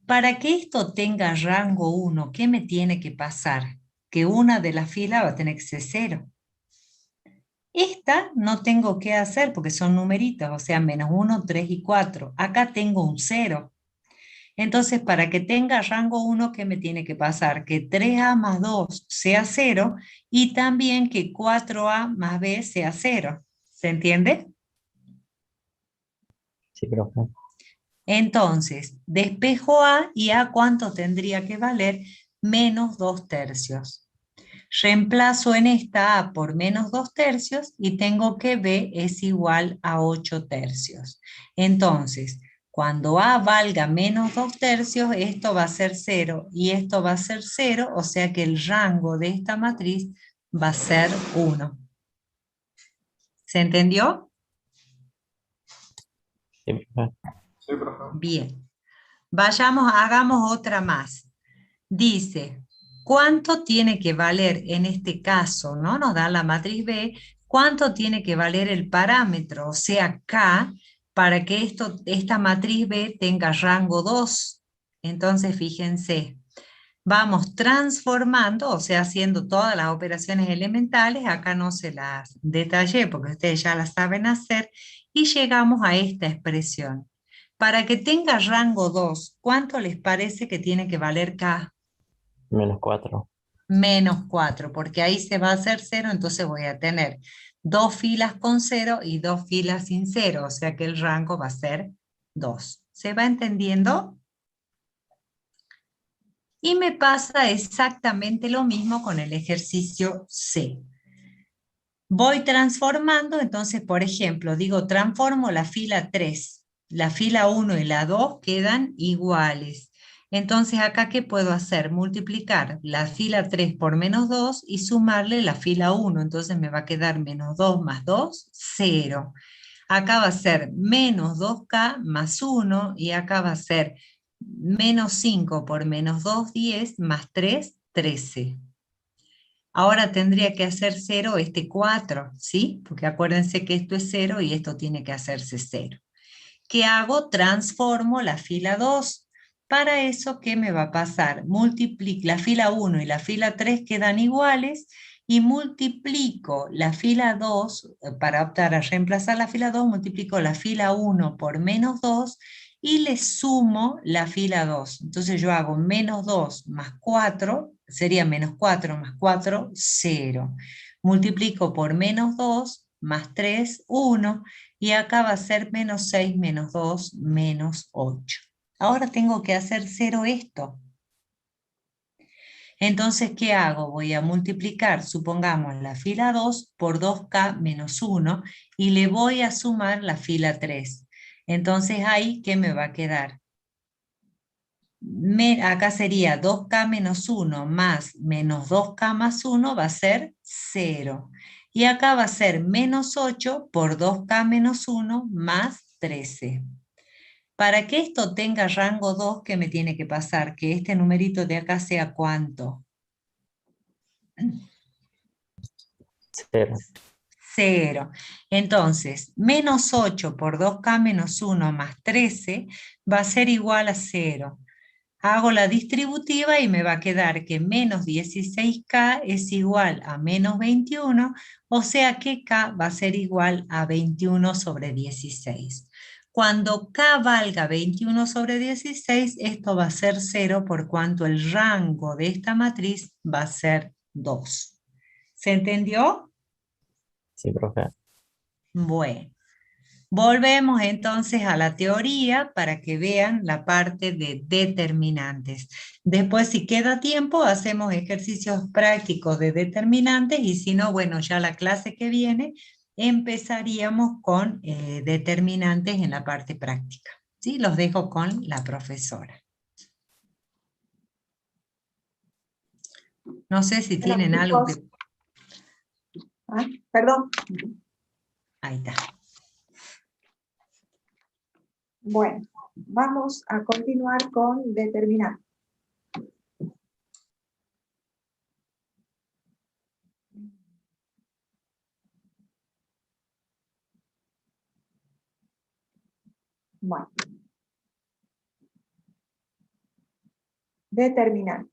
Para que esto tenga rango 1, ¿qué me tiene que pasar? Que una de las filas va a tener que ser 0. Esta no tengo que hacer porque son numeritos, o sea, menos 1, 3 y 4. Acá tengo un 0. Entonces, para que tenga rango 1, ¿qué me tiene que pasar? Que 3A más 2 sea 0 y también que 4A más B sea 0. ¿Se entiende? Sí, profe. Entonces, despejo A y A, ¿cuánto tendría que valer? Menos 2 tercios. Reemplazo en esta A por menos 2 tercios y tengo que B es igual a 8 tercios. Entonces, cuando A valga menos 2 tercios, esto va a ser 0 y esto va a ser 0, o sea que el rango de esta matriz va a ser 1. ¿Se entendió? Sí, profe. Bien. Vayamos, hagamos otra más. Dice, ¿cuánto tiene que valer en este caso? ¿No? Nos da la matriz B, ¿cuánto tiene que valer el parámetro? O sea, K, para que esta matriz B tenga rango 2. Entonces, fíjense, vamos transformando, o sea, haciendo todas las operaciones elementales, acá no se las detallé porque ustedes ya las saben hacer, y llegamos a esta expresión. Para que tenga rango 2, ¿cuánto les parece que tiene que valer K? Menos 4. Menos 4, porque ahí se va a hacer 0, entonces voy a tener 2 filas con 0 y 2 filas sin 0, o sea que el rango va a ser 2. ¿Se va entendiendo? Y me pasa exactamente lo mismo con el ejercicio C. Voy transformando, entonces, por ejemplo, digo, transformo la fila 3. La fila 1 y la 2 quedan iguales. Entonces, acá, ¿qué puedo hacer? Multiplicar la fila 3 por menos 2 y sumarle la fila 1. Entonces, me va a quedar menos 2 más 2, 0. Acá va a ser menos 2K más 1 y acá va a ser menos 5 por menos 2, 10 más 3, 13. Ahora tendría que hacer 0 este 4, ¿sí? Porque acuérdense que esto es 0 y esto tiene que hacerse 0. ¿Qué hago? Transformo la fila 2. Para eso, ¿qué me va a pasar? La fila 1 y la fila 3 quedan iguales y multiplico la fila 2, para optar a reemplazar la fila 2, multiplico la fila 1 por menos 2 y le sumo la fila 2. Entonces yo hago menos 2 más 4, sería menos 4 más 4, 0. Multiplico por menos 2 más 3, 1, y acá va a ser menos 6 menos 2, menos 8. Ahora tengo que hacer 0 esto. Entonces, ¿qué hago? Voy a multiplicar, supongamos, la fila 2 por 2K menos 1 y le voy a sumar la fila 3. Entonces, ahí, ¿qué me va a quedar? Acá sería 2K menos 1 más menos 2K más 1 va a ser 0. Y acá va a ser menos 8 por 2K menos 1 más 13. Para que esto tenga rango 2, ¿qué me tiene que pasar? Que este numerito de acá sea ¿cuánto? 0. 0. Entonces, menos 8 por 2K menos 1 más 13 va a ser igual a 0. Hago la distributiva y me va a quedar que menos 16K es igual a menos 21, o sea que K va a ser igual a 21 sobre 16. Cuando K valga 21 sobre 16, esto va a ser 0, por cuanto el rango de esta matriz va a ser 2. ¿Se entendió? Sí, profe. Bueno, volvemos entonces a la teoría para que vean la parte de determinantes. Después, si queda tiempo, hacemos ejercicios prácticos de determinantes y si no, bueno, ya la clase que viene empezaríamos con determinantes en la parte práctica. ¿Sí? Los dejo con la profesora. No sé si Bueno, tienen algo chicos, que... perdón. Ahí está. Bueno, vamos a continuar con determinantes. Bueno, determinantes.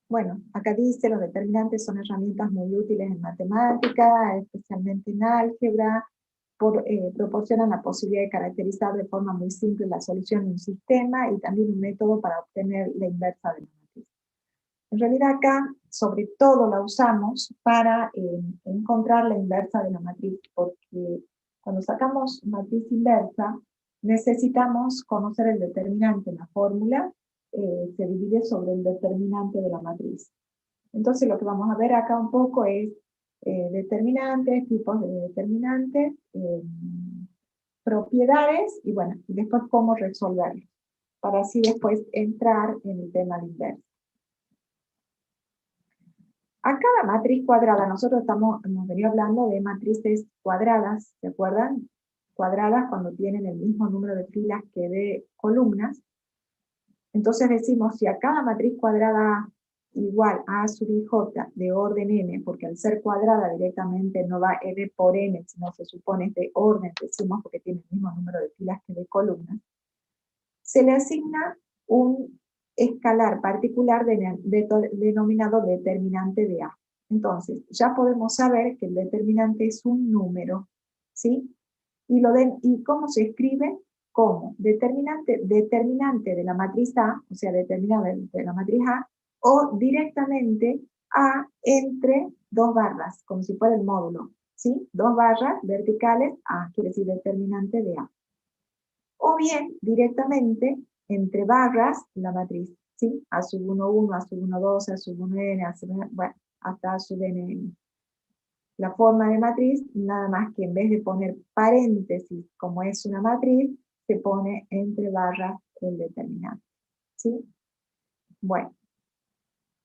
Bueno, acá dice, los determinantes son herramientas muy útiles en matemática, especialmente en álgebra, proporcionan la posibilidad de caracterizar de forma muy simple la solución de un sistema y también un método para obtener la inversa de la matriz. En realidad acá, sobre todo, la usamos para encontrar la inversa de la matriz, porque cuando sacamos matriz inversa, necesitamos conocer el determinante en la fórmula, se divide sobre el determinante de la matriz. Entonces lo que vamos a ver acá un poco es determinantes, tipos de determinantes, propiedades, y bueno, después cómo resolverlo, para así después entrar en el tema de inversa. Acá la matriz cuadrada, nosotros hemos venido hablando de matrices cuadradas, ¿se acuerdan? Cuadradas cuando tienen el mismo número de filas que de columnas. Entonces decimos, si a cada matriz cuadrada igual a sub i j de orden n, porque al ser cuadrada directamente no va n por n, sino se supone es de orden, decimos porque tiene el mismo número de filas que de columnas, se le asigna un escalar particular denominado determinante de A. Entonces, ya podemos saber que el determinante es un número, ¿sí? ¿Y cómo se escribe? Como determinante de la matriz A, o sea, determinante de la matriz A, o directamente A entre dos barras, como si fuera el módulo, ¿sí? Dos barras verticales, A quiere decir determinante de A. O bien, directamente, entre barras, la matriz, ¿sí? A sub 1, 1, A sub 1, 2, A sub 1, N, A sub 1, bueno, hasta A sub N. La forma de matriz, nada más que en vez de poner paréntesis, como es una matriz, se pone entre barras el determinante, ¿sí? Bueno,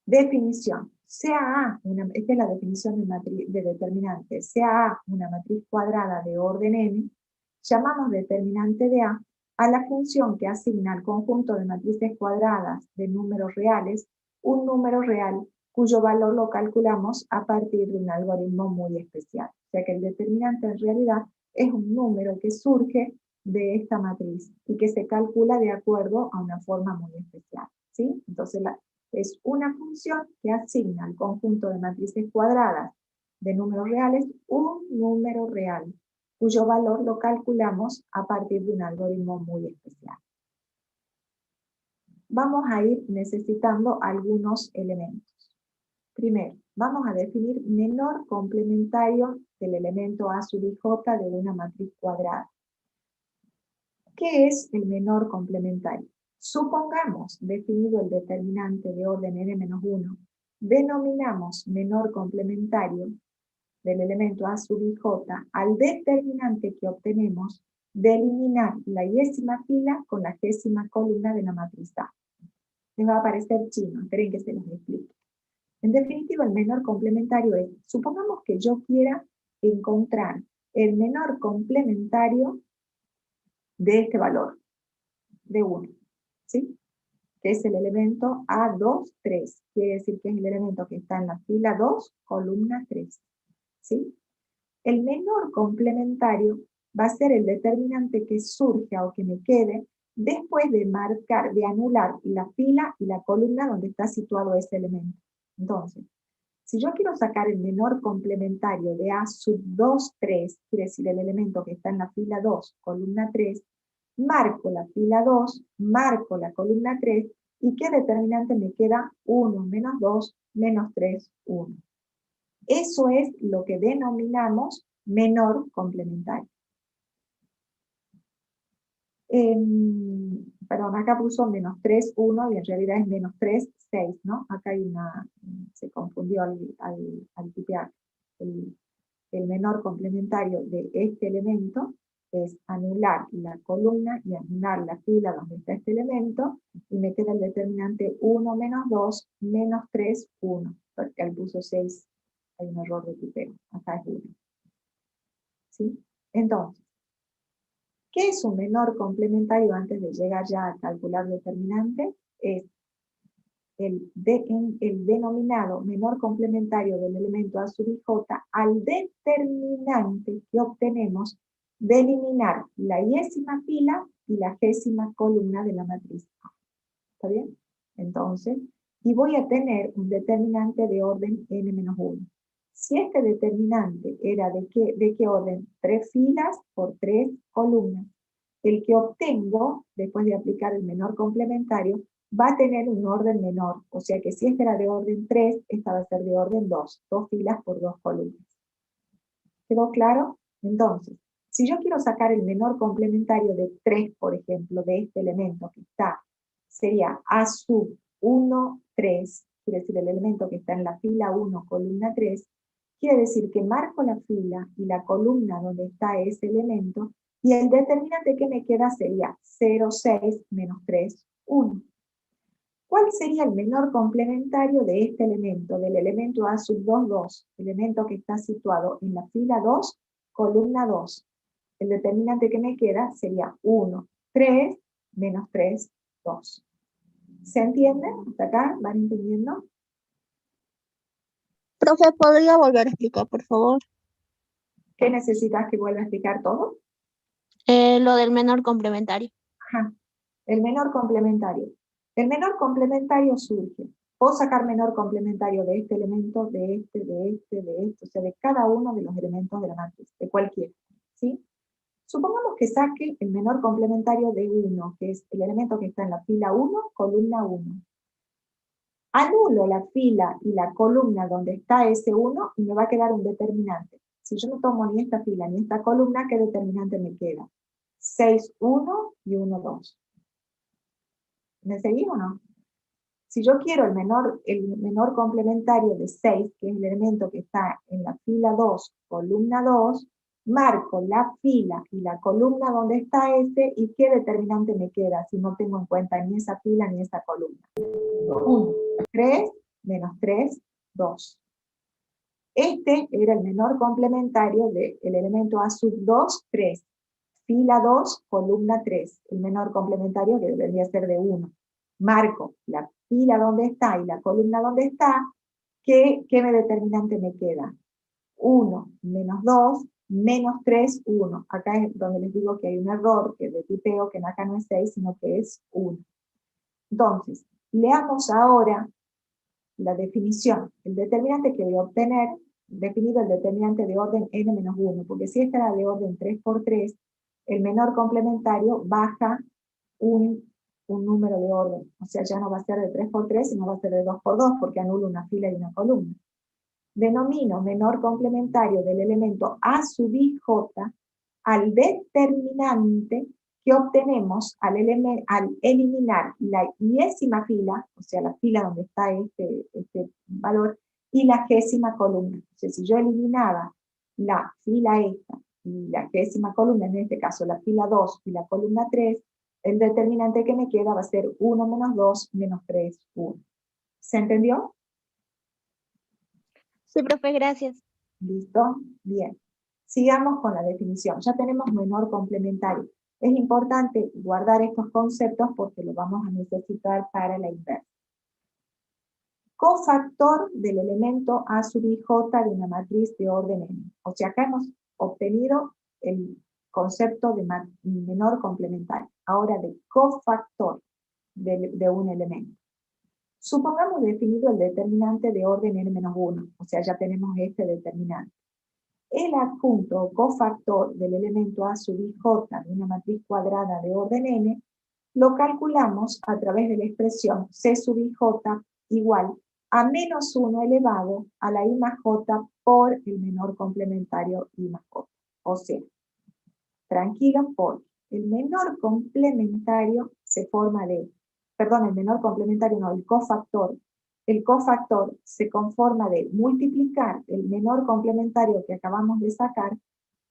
definición. Sea A, esta es la definición de determinante, sea A una matriz cuadrada de orden n, llamamos determinante de A la función que asigna al conjunto de matrices cuadradas de números reales un número real cuyo valor lo calculamos a partir de un algoritmo muy especial. O sea que el determinante en realidad es un número que surge de esta matriz y que se calcula de acuerdo a una forma muy especial, ¿sí? Entonces es una función que asigna al conjunto de matrices cuadradas de números reales un número real, cuyo valor lo calculamos a partir de un algoritmo muy especial. Vamos a ir necesitando algunos elementos. Primero, vamos a definir menor complementario del elemento A sub i j de una matriz cuadrada. ¿Qué es el menor complementario? Supongamos, definido el determinante de orden n-1, denominamos menor complementario del elemento A sub i j al determinante que obtenemos de eliminar la y-ésima fila con la g-ésima columna de la matriz A. Les va a parecer chino, esperen que se los explique. En definitiva, el menor complementario es, supongamos que yo quiera encontrar el menor complementario de este valor, de 1, ¿sí? Que es el elemento A2, 3. Quiere decir que es el elemento que está en la fila 2, columna 3, ¿sí? El menor complementario va a ser el determinante que surja o que me quede después de marcar, de anular la fila y la columna donde está situado ese elemento. Entonces, si yo quiero sacar el menor complementario de A sub 2, 3, quiere decir el elemento que está en la fila 2, columna 3, marco la fila 2, marco la columna 3, y ¿qué determinante me queda? 1 menos 2 menos 3, 1. Eso es lo que denominamos menor complementario. Perdón, acá puso menos 3, 1, y en realidad es menos 3, 6, ¿no? Acá hay se confundió al tipear. El menor complementario de este elemento es anular la columna y anular la fila donde está este elemento, y me queda el determinante 1 menos 2 menos 3, 1, porque al puso 6 hay un error de tipeo, acá es 1. ¿Sí? Entonces, ¿qué es un menor complementario antes de llegar ya a calcular determinante? Es el denominado menor complementario del elemento A sub i j al determinante que obtenemos de eliminar la y-ésima fila y la g-ésima columna de la matriz A. ¿Está bien? Entonces, y voy a tener un determinante de orden n-1. Si este determinante era ¿de qué orden? 3 filas por 3 columnas. El que obtengo, después de aplicar el menor complementario, va a tener un orden menor. O sea que si este era de orden 3, esta va a ser de orden 2. 2 filas por 2 columnas. ¿Quedó claro? Entonces, si yo quiero sacar el menor complementario de 3, por ejemplo, de este elemento que está, sería A sub 1, 3, quiere decir el elemento que está en la fila 1, columna 3, quiere decir que marco la fila y la columna donde está ese elemento, y el determinante que me queda sería 0, 6, menos 3, 1. ¿Cuál sería el menor complementario de este elemento, del elemento A sub 2, 2, elemento que está situado en la fila 2, columna 2? El determinante que me queda sería 1, 3, menos 3, 2. ¿Se entiende? ¿Hasta acá? ¿Van entendiendo? Profe, ¿podría volver a explicar, por favor? ¿Qué necesitas que vuelva a explicar todo? Lo del menor complementario. Ajá. El menor complementario. El menor complementario surge. Puedo sacar menor complementario de este elemento, de este, o sea, de cada uno de los elementos de la matriz, de cualquiera, ¿sí? Supongamos que saque el menor complementario de 1, que es el elemento que está en la fila 1, columna 1. Anulo la fila y la columna donde está ese 1 y me va a quedar un determinante. Si yo no tomo ni esta fila ni esta columna, ¿qué determinante me queda? 6, 1 y 1, 2. ¿Me seguís o no? Si yo quiero el menor complementario de 6, que es el elemento que está en la fila 2, columna 2, marco la fila y la columna donde está ese, y ¿qué determinante me queda si no tengo en cuenta ni esa fila ni esa columna? 1, 3, menos 3, 2. Este era el menor complementario del elemento A sub 2, 3. Fila 2, columna 3. El menor complementario que debería ser de 1. Marco la fila donde está y la columna donde está, ¿qué determinante me queda? 1 menos 2 menos 3, 1. Acá es donde les digo que hay un error, que de tipeo, que acá no es 6, sino que es 1. Entonces, leamos ahora la definición. El determinante que voy a obtener definido el determinante de orden n-1, porque si esta era de orden 3×3, el menor complementario baja un número de orden, o sea, ya no va a ser de 3×3, sino va a ser de 2×2, porque anula una fila y una columna. Denomino menor complementario del elemento A sub I j al determinante que obtenemos al eliminar la iésima fila, o sea, la fila donde está este valor, y la gésima columna. O sea, si yo eliminaba la fila esta y la gésima columna, en este caso la fila 2 y la columna 3, el determinante que me queda va a ser 1 menos 2 menos 3, 1. ¿Se entendió? Sí, profe, gracias. ¿Listo? Bien. Sigamos con la definición. Ya tenemos menor complementario. Es importante guardar estos conceptos porque los vamos a necesitar para la inversa. Cofactor del elemento A sub I j de una matriz de orden n. O sea, acá hemos obtenido el concepto de menor complementario. Ahora de cofactor de un elemento. Supongamos definido el determinante de orden n-1, o sea, ya tenemos este determinante. El adjunto o cofactor del elemento A sub I j de una matriz cuadrada de orden n, lo calculamos a través de la expresión C sub I j igual a menos 1 elevado a la I más j por el menor complementario I más j. O sea, tranquilos porque el menor complementario se forma de, perdón, el menor complementario no, el cofactor se conforma de multiplicar el menor complementario que acabamos de sacar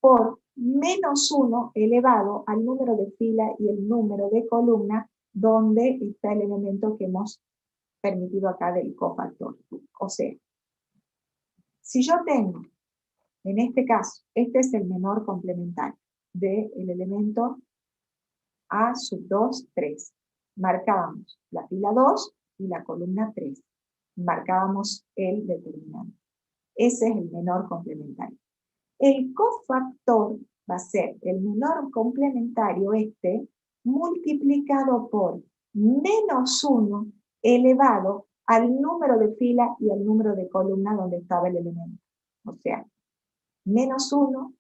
por menos 1 elevado al número de fila y el número de columna donde está el elemento que hemos permitido acá del cofactor. O sea, si yo tengo, en este caso, este es el menor complementario del elemento A sub 2, 3. Marcábamos la fila 2 y la columna 3. Marcábamos el determinante. Ese es el menor complementario. El cofactor va a ser el menor complementario multiplicado por menos 1 elevado al número de fila y al número de columna donde estaba el elemento. O sea, menos 1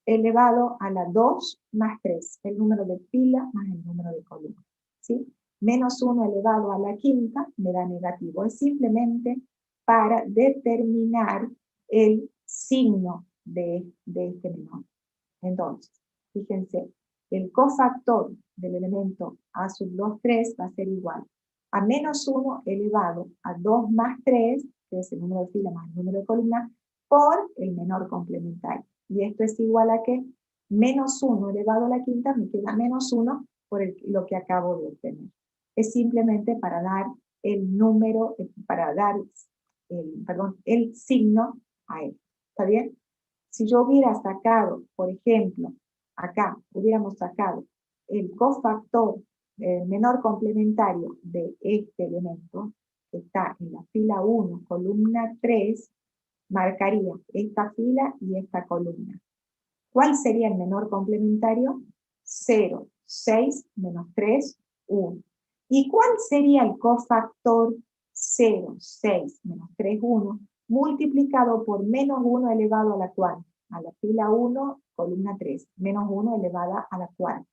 elevado a la 2 más 3, el número de fila más el número de columna. ¿Sí? Menos 1 elevado a la quinta me da negativo. Es simplemente para determinar el signo de este menor. Entonces, fíjense, el cofactor del elemento A sub 2, 3 va a ser igual a menos 1 elevado a 2 más 3, que es el número de fila más el número de columna, por el menor complementario. Y esto es igual a que menos 1 elevado a la quinta me queda menos 1 por lo que acabo de obtener. Es simplemente para dar el número, para dar el signo a él. ¿Está bien? Si yo hubiera sacado, por ejemplo, acá hubiéramos sacado el cofactor menor complementario de este elemento, que está en la fila 1, columna 3, marcaría esta fila y esta columna. ¿Cuál sería el menor complementario? 0, 6, menos 3, 1. ¿Y cuál sería el cofactor 0, 6, menos 3, 1? Multiplicado por menos 1 elevado a la cuarta, a la fila 1, columna 3, menos 1 elevada a la cuarta.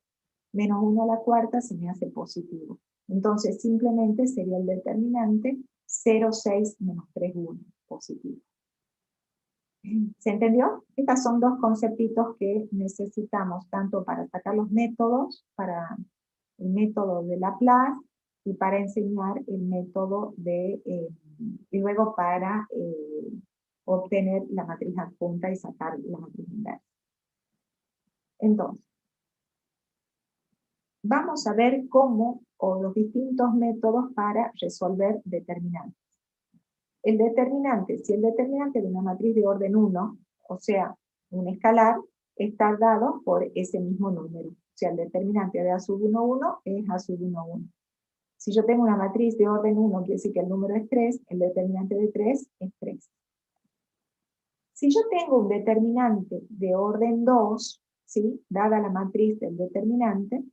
Menos 1 a la cuarta se me hace positivo. Entonces simplemente sería el determinante 0, 6, menos 3, 1, positivo. ¿Se entendió? Estos son dos conceptitos que necesitamos tanto para sacar los métodos, para el método de Laplace y para enseñar el método y luego para obtener la matriz adjunta y sacar la matriz inversa. Entonces, vamos a ver cómo o los distintos métodos para resolver determinantes. El determinante, si el determinante de una matriz de orden 1, o sea, un escalar, está dado por ese mismo número. O sea, el determinante de A sub 1, 1 es A sub 1, 1. Si yo tengo una matriz de orden 1, quiere decir que el número es 3, el determinante de 3 es 3. Si yo tengo un determinante de orden 2, ¿sí? Dada la matriz del determinante,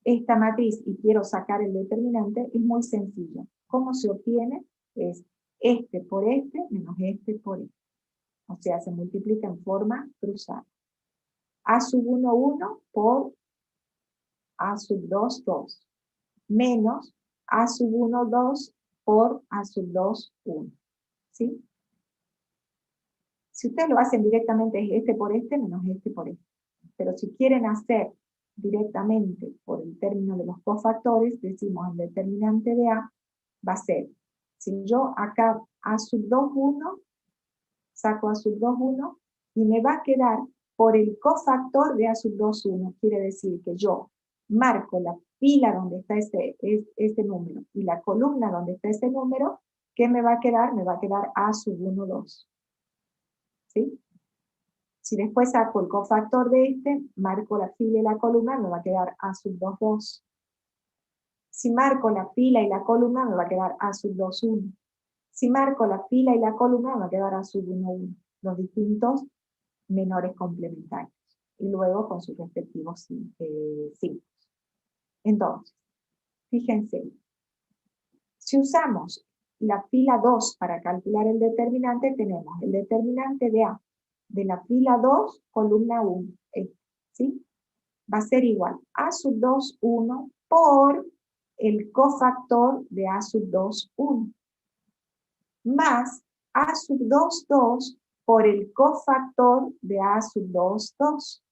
esta matriz y quiero sacar el determinante, es muy sencillo. ¿Cómo se obtiene? Es este por este menos este por este. O sea, se multiplica en forma cruzada. A sub 1, 1 por A sub 2, 2. Menos A sub 1, 2 por A sub 2, 1. ¿Sí? Si ustedes lo hacen directamente es este por este menos este por este. Pero si quieren hacer directamente por el término de los cofactores, decimos el determinante de A va a ser, si yo acá A sub 2, 1, saco A sub 2, 1, y me va a quedar por el cofactor de A sub 2, 1. Quiere decir que yo marco la fila donde está ese número y la columna donde está ese número, ¿qué me va a quedar? Me va a quedar A sub 1, 2. ¿Sí? Si después saco el cofactor de este, marco la fila y la columna, me va a quedar A sub 2, 2. Si marco la fila y la columna, me va a quedar A sub 2, 1. Si marco la fila y la columna, me va a quedar A sub 1, 1. Los distintos menores complementarios. Y luego con sus respectivos signos. Entonces, fíjense, si usamos la fila 2 para calcular el determinante, tenemos el determinante de A de la fila 2, columna 1. ¿Sí? Va a ser igual A sub 2, 1 por el cofactor de A sub 2, 1. Más A sub 2, 2 por el cofactor de A sub 2, 2.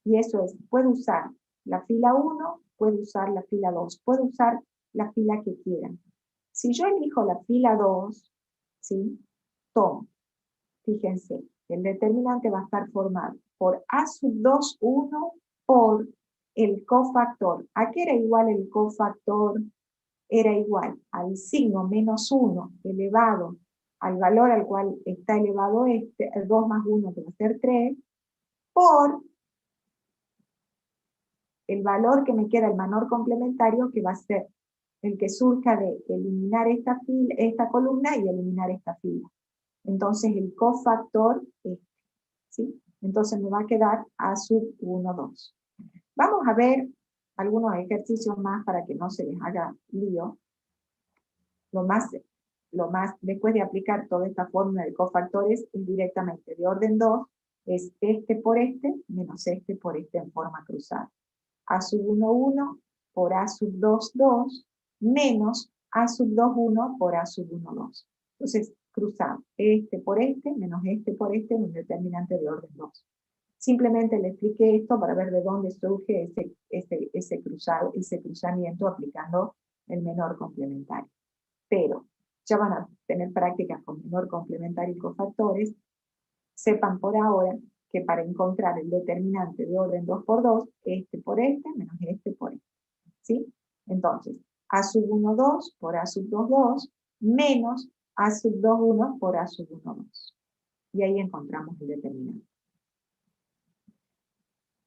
Y eso es, puedo usar la fila 1, puedo usar la fila 2, puedo usar la fila que quieran. Si yo elijo la fila 2, ¿sí? Tomo, fíjense, el determinante va a estar formado por A sub 2, 1 por el cofactor. ¿A qué era igual el cofactor? Era igual al signo menos 1 elevado al valor al cual está elevado este, el 2 más 1 que va a ser 3, por el valor que me queda, el menor complementario, que va a ser el que surja de eliminar esta columna y eliminar esta fila. Entonces el cofactor es, ¿sí? Entonces me va a quedar A sub 1, 2. Vamos a ver algunos ejercicios más para que no se les haga lío. Lo más, después de aplicar toda esta fórmula de cofactores, es directamente de orden 2, es este por este menos este por este en forma cruzada. A sub 1, 1 por A sub 2, 2 menos A sub 2, 1 por A sub 1, 2. Entonces, cruzamos este por este menos este por este en un determinante de orden 2. Simplemente le expliqué esto para ver de dónde surge ese cruzamiento aplicando el menor complementario. Pero ya van a tener prácticas con menor complementario y cofactores. Sepan por ahora que para encontrar el determinante de orden 2 por 2, este por este menos este por este. ¿Sí? Entonces, A sub 1, 2 por A sub 2, 2 menos A sub 2, 1 por A sub 1, 2. Y ahí encontramos el determinante.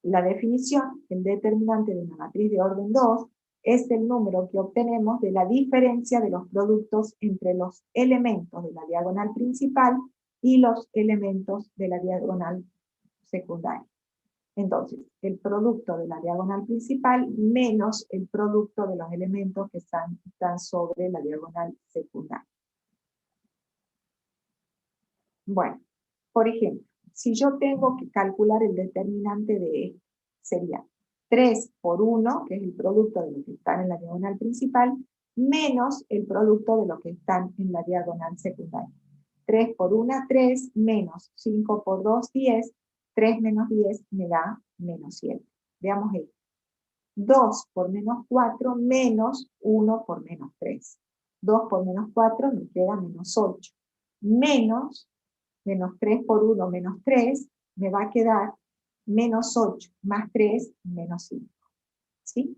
La definición, el determinante de una matriz de orden 2, es el número que obtenemos de la diferencia de los productos entre los elementos de la diagonal principal y los elementos de la diagonal secundaria. Entonces, el producto de la diagonal principal menos el producto de los elementos que están sobre la diagonal secundaria. Bueno, por ejemplo, si yo tengo que calcular el determinante de esto, sería 3 por 1, que es el producto de lo que están en la diagonal principal, menos el producto de lo que están en la diagonal secundaria. 3 por 1, 3, menos 5 por 2, 10, 3 menos 10 me da menos 7. Veamos esto. 2 por menos 4 menos 1 por menos 3. 2 por menos 4 me queda menos 8. Menos 3 por 1 menos 3 me va a quedar menos 8 más 3 menos 5. ¿Sí?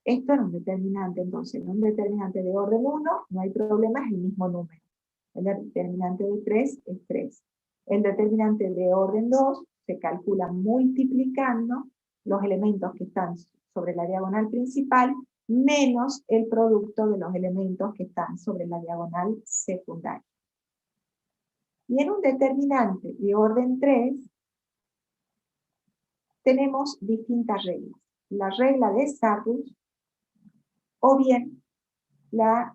Esto es un determinante, entonces, en un determinante de orden 1 no hay problema, es el mismo número. El determinante de 3 es 3. El determinante de orden 2 se calcula multiplicando los elementos que están sobre la diagonal principal menos el producto de los elementos que están sobre la diagonal secundaria. Y en un determinante de orden 3 tenemos distintas reglas. La regla de Sarrus o bien la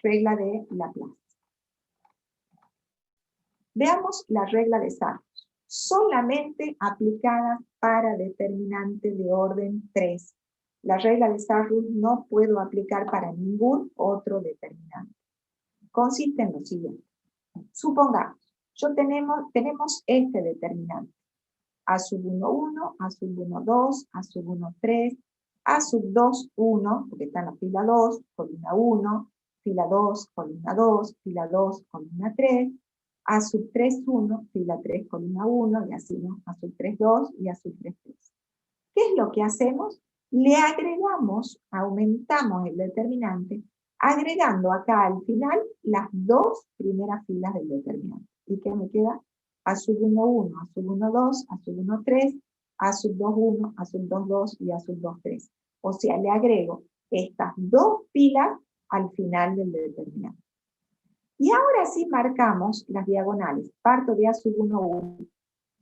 regla de Laplace. Veamos la regla de Sarrus. Solamente aplicada para determinantes de orden 3. La regla de Sarrus no puedo aplicar para ningún otro determinante. Consiste en lo siguiente. Supongamos, tenemos este determinante. A sub 1, 1, A sub 1, 2, A sub 1, 3, A sub 2, 1, porque está en la fila 2, columna 1, fila 2, columna 2, fila 2, columna 3, A sub 3, 1, fila 3, columna 1, y así, ¿no? A sub 3, 2 y A sub 3, 3. ¿Qué es lo que hacemos? Le agregamos, aumentamos el determinante, agregando acá al final las dos primeras filas del determinante. ¿Y qué me queda? A sub 1, 1, A sub 1, 2, A sub 1, 3, A sub 2, 1, A sub 2, 2 y A sub 2, 3. O sea, le agrego estas dos filas al final del determinante. Y ahora sí marcamos las diagonales. Parto de A sub 1, 1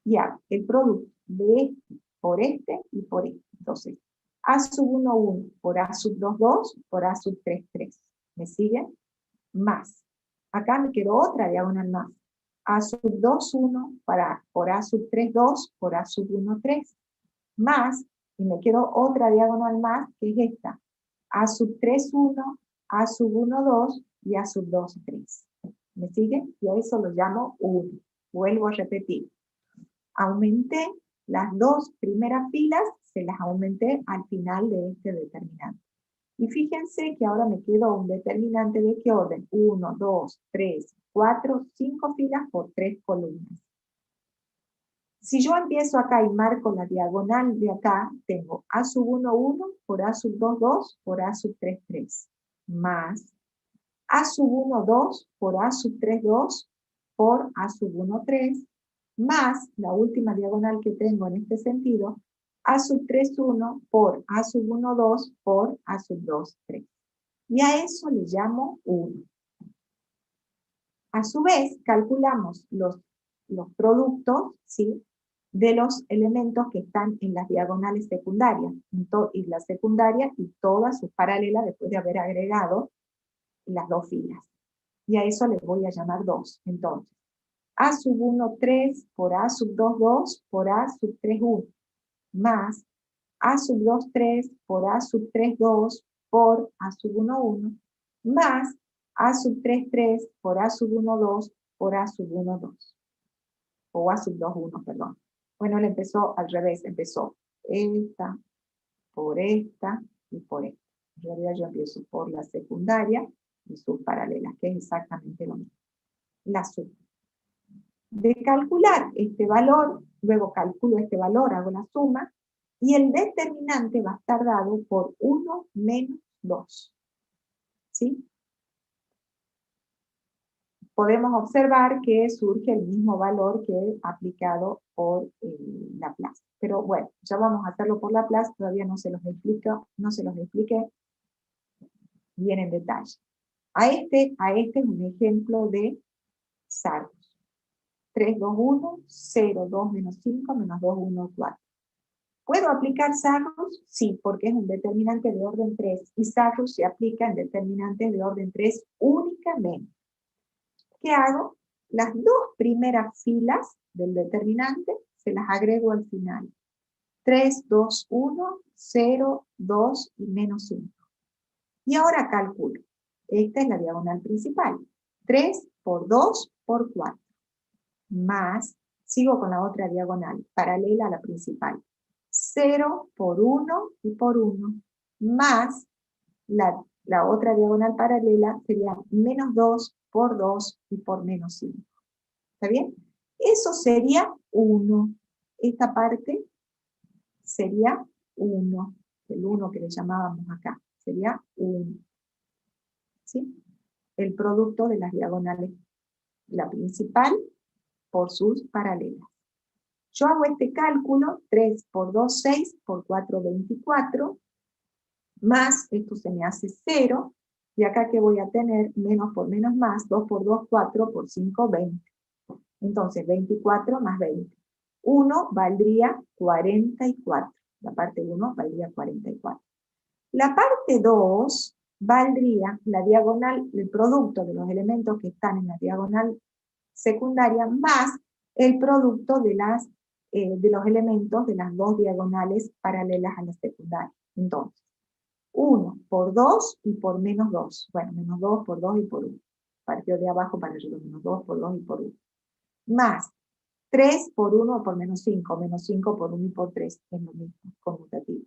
y hago el producto de este por este y por este. Entonces, A sub 1, 1 por A sub 2, 2 por A sub 3, 3. ¿Me siguen? Más. Acá me quedó otra diagonal más. A sub 2, 1 por A sub 3, 2 por A sub 1, 3. Más, y me quedó otra diagonal más, que es esta. A sub 3, 1, A sub 1, 2 y A sub 2, 3. ¿Me siguen? Y a eso lo llamo 1. Vuelvo a repetir. Aumenté las dos primeras filas, se las aumenté al final de este determinante. Y fíjense que ahora me quedó un determinante de qué orden. 1, 2, 3, 4, 5 filas por 3 columnas. Si yo empiezo acá y marco la diagonal de acá, tengo A sub 1, 1 por A sub 2, 2 por A sub 3, 3. Más A sub 1, 2 por A sub 3, 2 por A sub 1, 3. Más la última diagonal que tengo en este sentido, A sub 3, 1 por A sub 1, 2 por A sub 2, 3. Y a eso le llamo 1. A su vez, calculamos los productos, ¿sí?, de los elementos que están en las diagonales secundarias, y la secundaria y todas sus paralelas después de haber agregado las dos filas. Y a eso le voy a llamar 2. Entonces, A sub 1, 3 por A sub 2, 2 por A sub 3, 1. Más A sub 2, 3 por A sub 3, 2 por A sub 1, 1. Más A sub 3, 3 por A sub 1, 2 por A sub 1, 2. O A sub 2, 1, perdón. Bueno, él empezó al revés. Empezó esta, por esta y por esta. En realidad yo empiezo por la secundaria y sus paralelas, que es exactamente lo mismo. La suma. De calcular este valor, luego calculo este valor, hago la suma, y el determinante va a estar dado por 1 menos 2. ¿Sí? Podemos observar que surge el mismo valor que aplicado por Laplace. Pero bueno, ya vamos a hacerlo por Laplace, todavía no se los expliqué bien en detalle. A este es un ejemplo de Sarrus. 3, 2, 1, 0, 2, menos 5, menos 2, 1, 4. ¿Puedo aplicar Sarrus? Sí, porque es un determinante de orden 3, y Sarrus se aplica en determinantes de orden 3 únicamente. ¿Qué hago? Las dos primeras filas del determinante se las agrego al final. 3, 2, 1, 0, 2 y menos 5. Y ahora calculo. Esta es la diagonal principal. 3 por 2 por 4. Más, sigo con la otra diagonal, paralela a la principal. 0 por 1 y por 1. Más, la otra diagonal paralela sería menos 2 por 2 y por menos 5. ¿Está bien? Eso sería 1. Esta parte sería 1. El 1 que le llamábamos acá. Sería 1. ¿Sí? El producto de las diagonales. La principal por sus paralelas. Yo hago este cálculo, 3 por 2, 6, por 4, 24, más, esto se me hace 0, y acá que voy a tener, menos por menos más, 2 por 2, 4, por 5, 20. Entonces, 24 más 20. 1 valdría 44. La parte 1 valdría 44. La parte 2 valdría la diagonal, el producto de los elementos que están en la diagonal secundaria más el producto de los elementos de las dos diagonales paralelas a la secundaria. Entonces, 1 por 2 y por menos 2. Bueno, menos 2 por 2 y por 1. Partió de abajo para arriba, menos 2 por 2 y por 1. Más 3 por 1 o por menos 5. Menos 5 por 1 y por 3. Es lo mismo, conmutativo.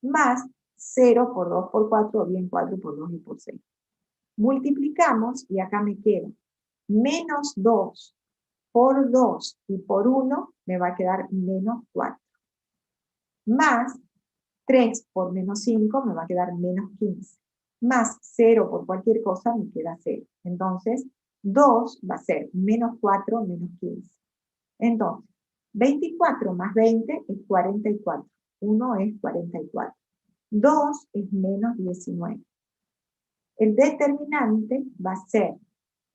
Más 0 por 2 por 4, o bien 4 por 2 y por 6. Multiplicamos y acá me queda menos 2 por 2 y por 1 me va a quedar menos 4. Más 3 por menos 5 me va a quedar menos 15. Más 0 por cualquier cosa me queda 0. Entonces, 2 va a ser menos 4 menos 15. Entonces, 24 más 20 es 44. 1 es 44. 2 es menos 19. El determinante va a ser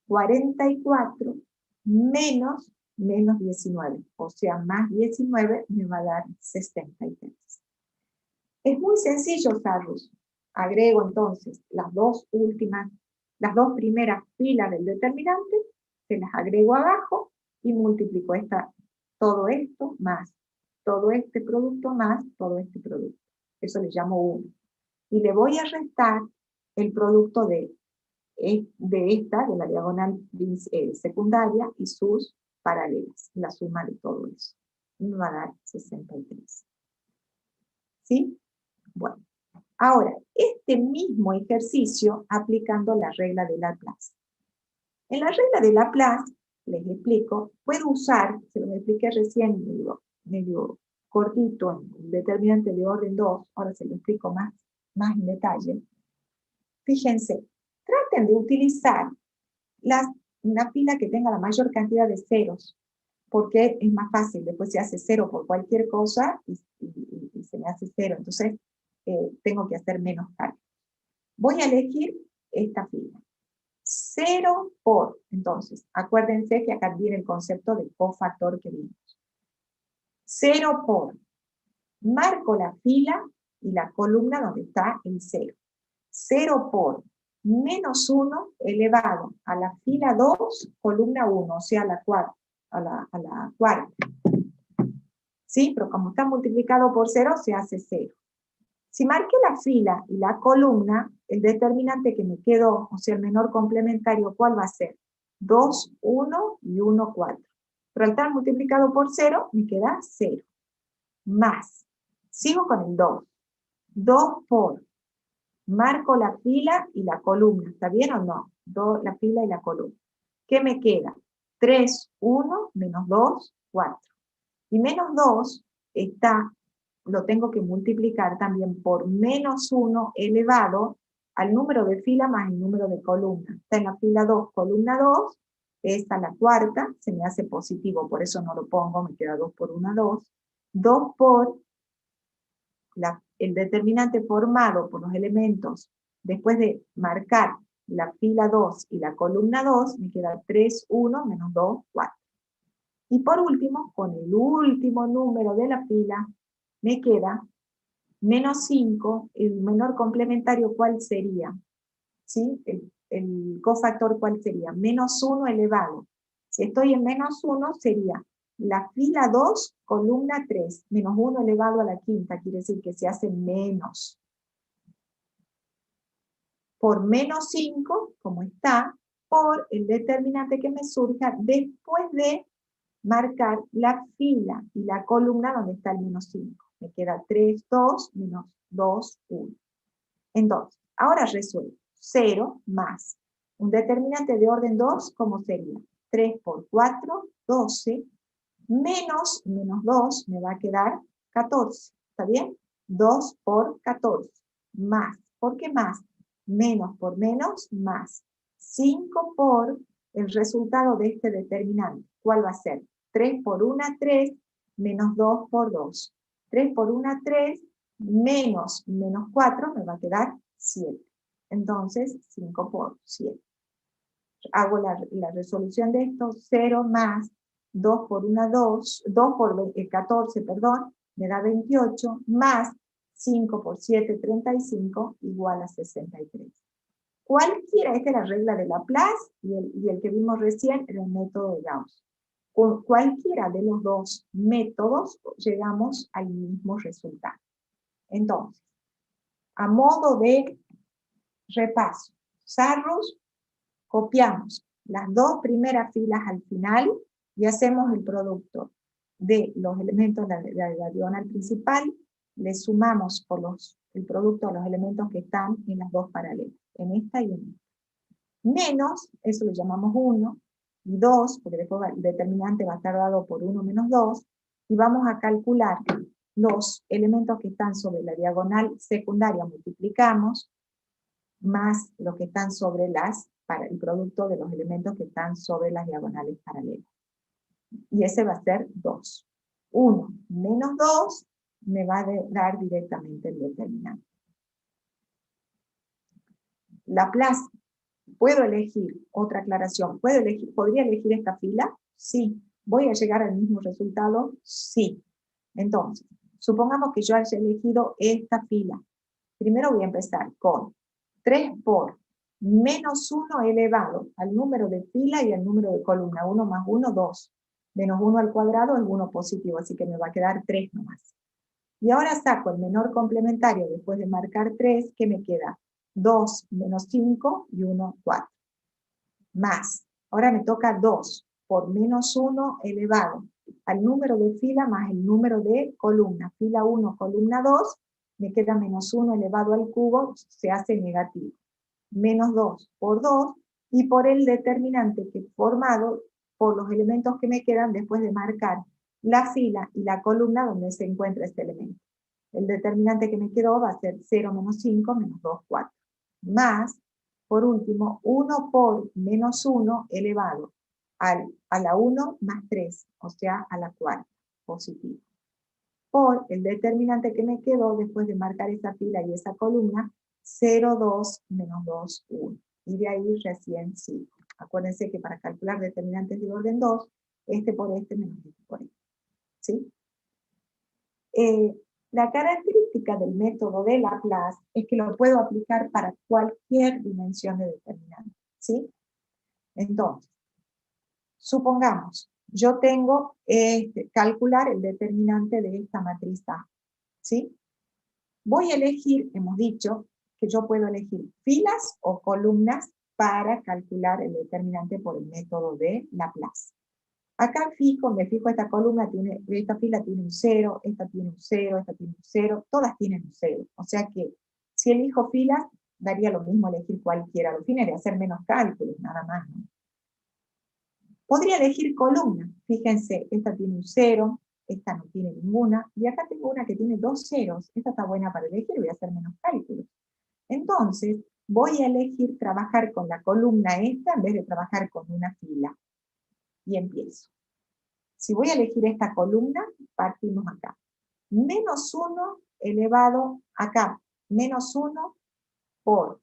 44 menos 19. O sea, más 19 me va a dar 63. Es muy sencillo usarlos. Agrego entonces las dos primeras filas del determinante, se las agrego abajo y multiplico todo esto más todo este producto más todo este producto. Eso le llamo 1. Y le voy a restar el producto de la diagonal secundaria y sus paralelas, la suma de todo eso. Y me va a dar 63. ¿Sí? Bueno, ahora, este mismo ejercicio aplicando la regla de Laplace. En la regla de Laplace, les explico, puedo usar, se los expliqué recién, medio cortito, en un determinante de orden 2, ahora se lo explico más en detalle. Fíjense, traten de utilizar una fila que tenga la mayor cantidad de ceros, porque es más fácil, después se hace 0 por cualquier cosa y se me hace 0, entonces tengo que hacer menos cálculos. Voy a elegir esta fila. 0 por, entonces, acuérdense que acá viene el concepto de cofactor que vimos. 0 por, marco la fila y la columna donde está el 0. 0 por menos 1 elevado a la fila 2, columna 1, o sea, a la cuarta. ¿Sí? Pero como está multiplicado por 0, se hace 0. Si marqué la fila y la columna, el determinante que me quedó, o sea, el menor complementario, ¿cuál va a ser? 2, 1 y 1, 4. Pero al estar multiplicado por 0, me queda 0. Más. Sigo con el 2. 2 por. Marco la fila y la columna. ¿Está bien o no? La fila y la columna. ¿Qué me queda? 3, 1, menos 2, 4. Y menos 2 lo tengo que multiplicar también por menos 1 elevado al número de fila más el número de columna. Está en la fila 2, columna 2, esta la cuarta, se me hace positivo, por eso no lo pongo, me queda 2 por 1, 2. 2 por el determinante formado por los elementos, después de marcar la fila 2 y la columna 2, me queda 3, 1, menos 2, 4. Y por último, con el último número de la fila, me queda menos 5, el menor complementario, ¿cuál sería? ¿Sí? El cofactor, ¿cuál sería? Menos 1 elevado. Si estoy en menos 1, sería la fila 2, columna 3, menos 1 elevado a la quinta, quiere decir que se hace menos. Por menos 5, como está, por el determinante que me surja después de marcar la fila y la columna donde está el menos 5. Me queda 3, 2, menos 2, 1. Entonces, ahora resuelvo. 0 más un determinante de orden 2, ¿cómo sería? 3 por 4, 12, menos 2, me va a quedar 14. ¿Está bien? 2 por 14. Más. ¿Por qué más? Menos por menos, más. 5 por el resultado de este determinante. ¿Cuál va a ser? 3 por 1, 3, menos 2 por 2. 3 por 1, 3, menos 4, me va a quedar 7. Entonces, 5 por 7. Hago la resolución de esto, 0 más 2 por 1, 2 por 14, perdón, me da 28, más 5 por 7, 35, igual a 63. Cualquiera, esta es la regla de Laplace, y el que vimos recién era el método de Gauss. Con cualquiera de los dos métodos llegamos al mismo resultado. Entonces, a modo de repaso, Sarrus, copiamos las dos primeras filas al final y hacemos el producto de los elementos de la diagonal principal, le sumamos el producto de los elementos que están en las dos paralelas, en esta y en esta. Menos, eso lo llamamos 1, y 2, porque después el determinante va a estar dado por 1 menos 2, y vamos a calcular los elementos que están sobre la diagonal secundaria, multiplicamos, más los que están sobre el producto de los elementos que están sobre las diagonales paralelas. Y ese va a ser 2. 1 menos 2 me va a dar directamente el determinante. Laplace, ¿puedo elegir? Otra aclaración, ¿podría elegir esta fila? Sí. ¿Voy a llegar al mismo resultado? Sí. Entonces, supongamos que yo haya elegido esta fila. Primero voy a empezar con 3 por menos 1 elevado al número de fila y al número de columna. 1 más 1, 2. Menos 1 al cuadrado es 1 positivo, así que me va a quedar 3 nomás. Y ahora saco el menor complementario después de marcar 3, que me queda 2 menos 5 y 1, 4. Más, ahora me toca 2 por menos 1 elevado al número de fila más el número de columna. Fila 1, columna 2, me queda menos 1 elevado al cubo, se hace negativo. Menos 2 por 2, y por el determinante que he formado, por los elementos que me quedan después de marcar la fila y la columna donde se encuentra este elemento. El determinante que me quedó va a ser 0 menos 5 menos 2, 4. Más, por último, 1 por menos 1 elevado a la 1 más 3, o sea, a la cuarta, positivo. Por el determinante que me quedó después de marcar esa fila y esa columna, 0, 2, menos 2, 1. Y de ahí recién sí. Acuérdense que para calcular determinantes de orden 2, este por este menos este por este. ¿Sí? La característica del método de Laplace es que lo puedo aplicar para cualquier dimensión de determinante. ¿Sí? Entonces, supongamos, yo tengo calcular el determinante de esta matriz A. ¿Sí? Voy a elegir, hemos dicho, que yo puedo elegir filas o columnas para calcular el determinante por el método de Laplace. Acá me fijo esta columna, esta fila tiene un 0, esta tiene un 0, esta tiene un 0, todas tienen un 0. O sea que si elijo filas, daría lo mismo elegir cualquiera. Al fin es de hacer menos cálculos, nada más, ¿no? Podría elegir columnas. Fíjense, esta tiene un 0, esta no tiene ninguna, y acá tengo una que tiene 2 ceros. Esta está buena para elegir, voy a hacer menos cálculos. Entonces, voy a elegir trabajar con la columna esta en vez de trabajar con una fila. Y empiezo. Si voy a elegir esta columna, partimos acá. Menos 1 elevado acá. Menos 1 por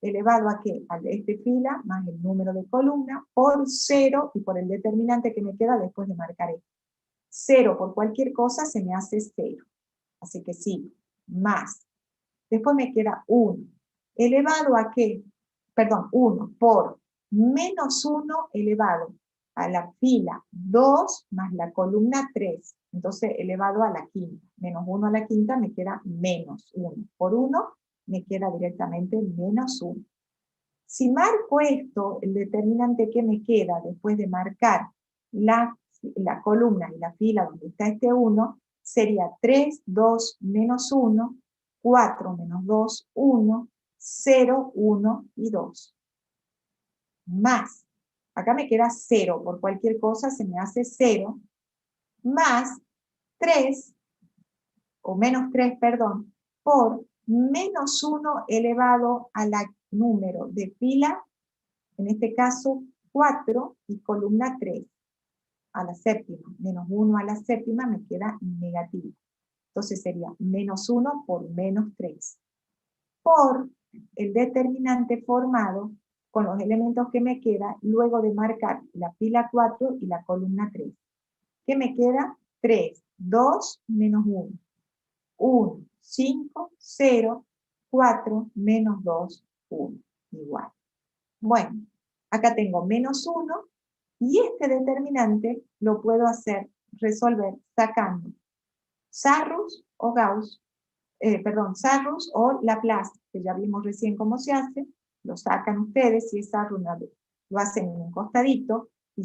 elevado a qué? A esta fila, más el número de columna, por 0, y por el determinante que me queda después de marcar esto. 0 por cualquier cosa se me hace 0. Así que sí, más. Después me queda 1. ¿Elevado a qué? Perdón, 1 por menos 1 elevado a la fila 2 más la columna 3. Entonces, elevado a la quinta. Menos 1 a la quinta me queda menos 1. Por 1 me queda directamente menos 1. Si marco esto, el determinante que me queda después de marcar la columna y la fila donde está este 1, sería 3, 2, menos 1, 4, menos 2, 1, 0, 1 y 2. Más, acá me queda 0, por cualquier cosa se me hace 0, más 3, o menos 3, perdón, por menos 1 elevado a la número de fila, en este caso 4 y columna 3, a la séptima. Menos 1 a la séptima me queda negativo. Entonces sería menos 1 por menos 3. Por el determinante formado con los elementos que me queda luego de marcar la fila 4 y la columna 3. ¿Qué me queda? 3, 2, menos 1. 1, 5, 0, 4, menos 2, 1. igual. Bueno, acá tengo menos 1, y este determinante lo puedo resolver sacando Sarrus o Gauss, Sarrus o Laplace, que ya vimos recién cómo se hace, lo sacan ustedes, si es Sarrus lo hacen en un costadito, y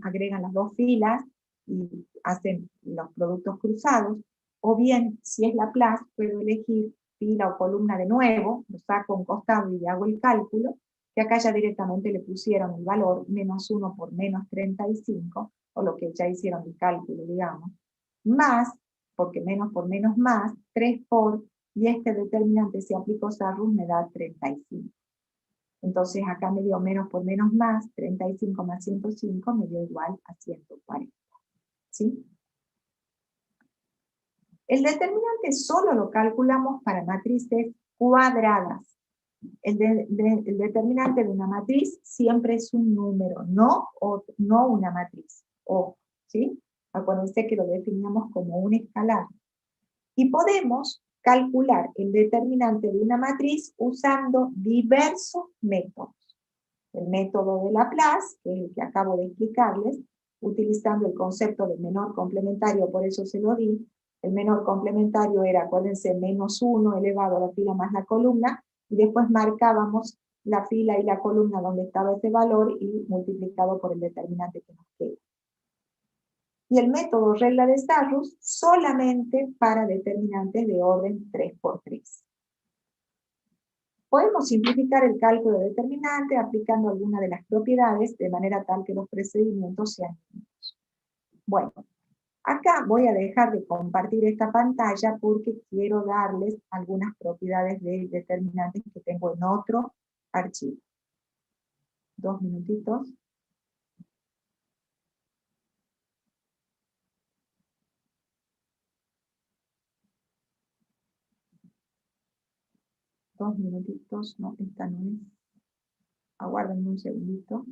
agregan las dos filas, y hacen los productos cruzados, o bien, si es Laplace, puedo elegir fila o columna de nuevo, lo saco a un costado y hago el cálculo, que acá ya directamente le pusieron el valor menos 1 por menos 35, o lo que ya hicieron el cálculo, digamos, más, porque menos por menos más, 3 por, y este determinante, si aplico Sarrus, me da 35. Entonces acá me dio menos por menos más, 35 más 105 me dio igual a 140. ¿Sí? El determinante solo lo calculamos para matrices cuadradas. El determinante de una matriz siempre es un número, no una matriz. Ojo, ¿sí? Acuérdense que lo definimos como un escalar. Y podemos calcular el determinante de una matriz usando diversos métodos. El método de Laplace, que es el que acabo de explicarles, utilizando el concepto del menor complementario, por eso se lo di. El menor complementario era, acuérdense, menos 1 elevado a la fila más la columna, y después marcábamos la fila y la columna donde estaba ese valor y multiplicado por el determinante que nos queda. Y el método regla de Sarrus solamente para determinantes de orden 3×3. Podemos simplificar el cálculo de determinante aplicando alguna de las propiedades de manera tal que los procedimientos sean mismos. Bueno, acá voy a dejar de compartir esta pantalla porque quiero darles algunas propiedades de determinantes que tengo en otro archivo. 2 minutitos. Dos minutitos, no, esta no es. Aguárdenme un segundito.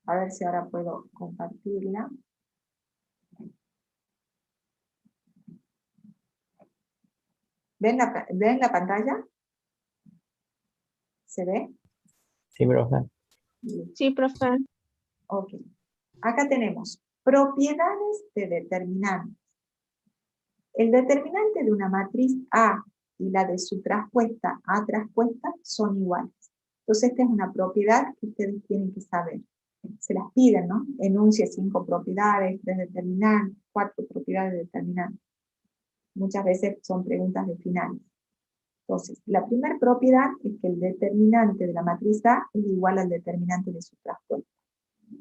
A ver si ahora puedo compartirla. ¿Ven la pantalla? ¿Se ve? Sí, profe. Sí, profe. Ok. Acá tenemos propiedades de determinantes. El determinante de una matriz A y la de su traspuesta A traspuesta son iguales. Entonces esta es una propiedad que ustedes tienen que saber. Se las piden, ¿no? Enuncie 5 propiedades de determinantes, 4 propiedades de determinantes. Muchas veces son preguntas de finales. Entonces, la primera propiedad es que el determinante de la matriz A es igual al determinante de su traspuesta.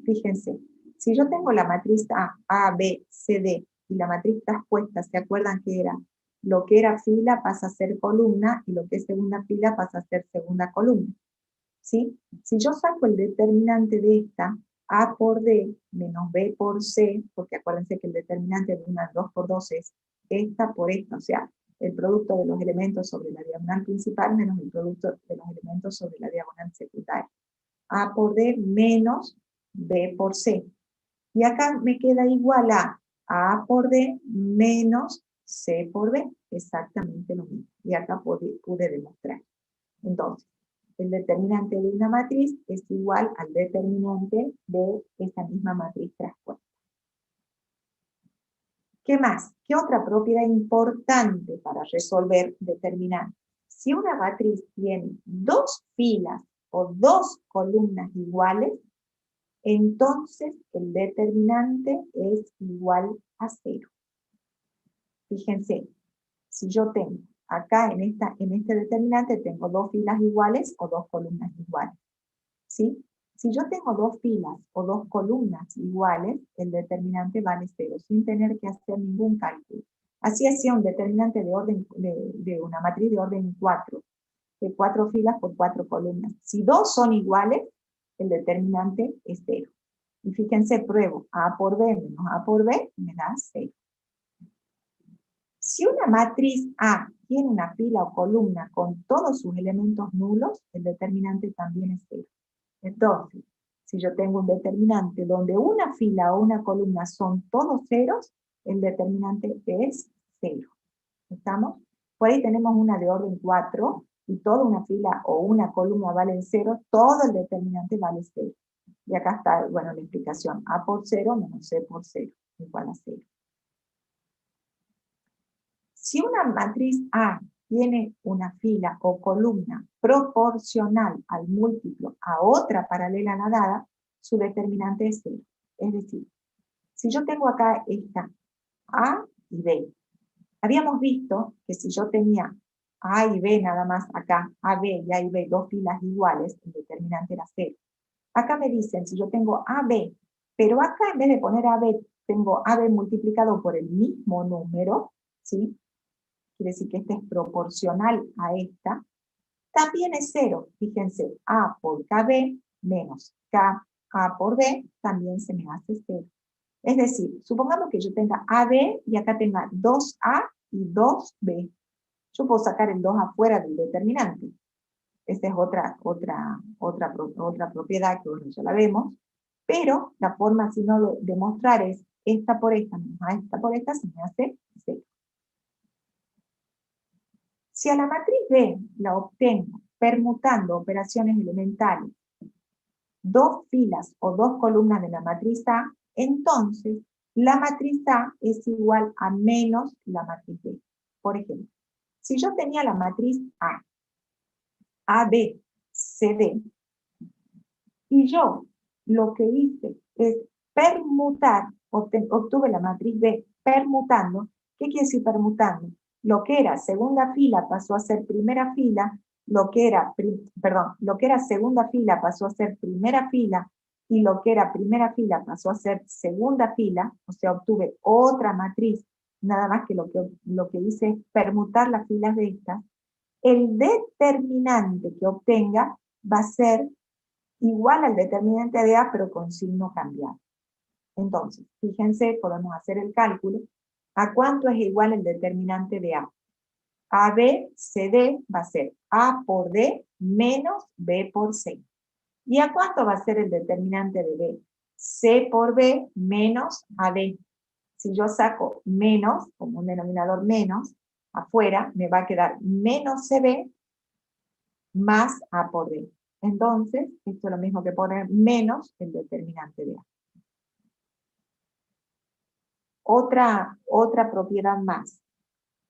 Fíjense, si yo tengo la matriz A, B, C, D, y la matriz traspuesta, ¿se acuerdan que era? Lo que era fila pasa a ser columna, y lo que es segunda fila pasa a ser segunda columna. ¿Sí? Si yo saco el determinante de esta, A por D menos B por C, porque acuérdense que el determinante de una 2×2 es esta por esta, o sea, el producto de los elementos sobre la diagonal principal menos el producto de los elementos sobre la diagonal secundaria. A por D menos B por C. Y acá me queda igual a A por D menos C por B. Exactamente lo mismo. Y acá pude demostrar. Entonces, el determinante de una matriz es igual al determinante de esta misma matriz traspuesta. ¿Qué más? ¿Qué otra propiedad importante para resolver determinantes? Si una matriz tiene 2 filas o 2 columnas iguales, entonces el determinante es igual a 0. Fíjense, si yo tengo acá en este determinante tengo 2 filas iguales o 2 columnas iguales. ¿Sí? Si yo tengo 2 filas o 2 columnas iguales, el determinante vale 0, sin tener que hacer ningún cálculo. Así hacía un determinante de una matriz de orden 4, de 4 filas por 4 columnas. Si 2 son iguales, el determinante es 0. Y fíjense, pruebo, A por B menos A por B me da 0. Si una matriz A tiene una fila o columna con todos sus elementos nulos, el determinante también es 0. Entonces, Si yo tengo un determinante donde una fila o una columna son todos ceros, el determinante es 0. ¿Estamos? Por ahí tenemos una de orden 4, y toda una fila o una columna vale 0, todo el determinante vale 0. Y acá está, bueno, la explicación. A por 0 menos C por 0 igual a 0. Si una matriz A tiene una fila o columna proporcional al múltiplo a otra paralela a la dada, su determinante es 0. Es decir, si yo tengo acá esta A y B, habíamos visto que si yo tenía A y B nada más acá, AB y A y B, dos filas iguales, el determinante era 0. Acá me dicen, si yo tengo AB, pero acá en vez de poner AB, tengo AB multiplicado por el mismo número, ¿sí? Quiere decir que este es proporcional a esta, también es 0. Fíjense, A por KB menos K A por B también se me hace 0. Es decir, supongamos que yo tenga AB y acá tenga 2A y 2B. Yo puedo sacar el 2 afuera del determinante. Esta es otra propiedad que bueno, ya la vemos. Pero la forma, si no lo demostrar, es esta por esta menos esta por esta, se me hace 0. Si a la matriz B la obtengo permutando operaciones elementales, dos filas o dos columnas de la matriz A, entonces la matriz A es igual a menos la matriz B. Por ejemplo, si yo tenía la matriz A, AB, CD, y yo lo que hice es permutar, obtuve la matriz B permutando. ¿Qué quiere decir permutando? Lo que era segunda fila pasó a ser primera fila, lo que era segunda fila pasó a ser primera fila, y lo que era primera fila pasó a ser segunda fila, o sea, obtuve otra matriz, nada más que lo que hice es permutar las filas de estas. El determinante que obtenga va a ser igual al determinante de A, pero con signo cambiado. Entonces, fíjense, podemos hacer el cálculo. ¿A cuánto es igual el determinante de A? AB, CD va a ser A por D menos B por C. ¿Y a cuánto va a ser el determinante de B? C por B menos AB. Si yo saco menos, como un denominador menos, afuera me va a quedar menos CB más A por D. Entonces, esto es lo mismo que poner menos el determinante de A. Otra propiedad más.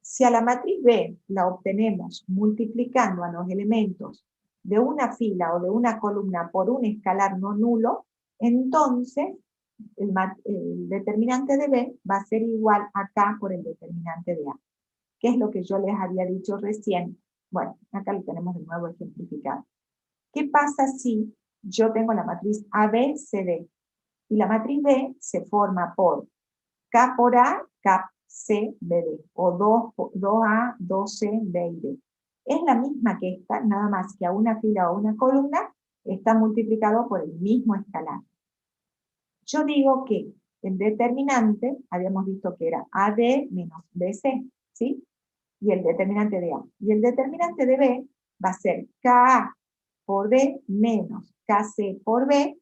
Si a la matriz B la obtenemos multiplicando a los elementos de una fila o de una columna por un escalar no nulo, entonces el determinante de B va a ser igual a K por el determinante de A. ¿Qué es lo que yo les había dicho recién? Bueno, acá lo tenemos de nuevo ejemplificado. ¿Qué pasa si yo tengo la matriz ABCD? Y la matriz B se forma por K por A, K, C, B, D. O 2A, 2C, B y D. Es la misma que esta, nada más que a una fila o una columna está multiplicado por el mismo escalar. Yo digo que el determinante, habíamos visto que era AD menos BC, ¿sí? Y el determinante de A. Y el determinante de B va a ser KA por D menos KC por B,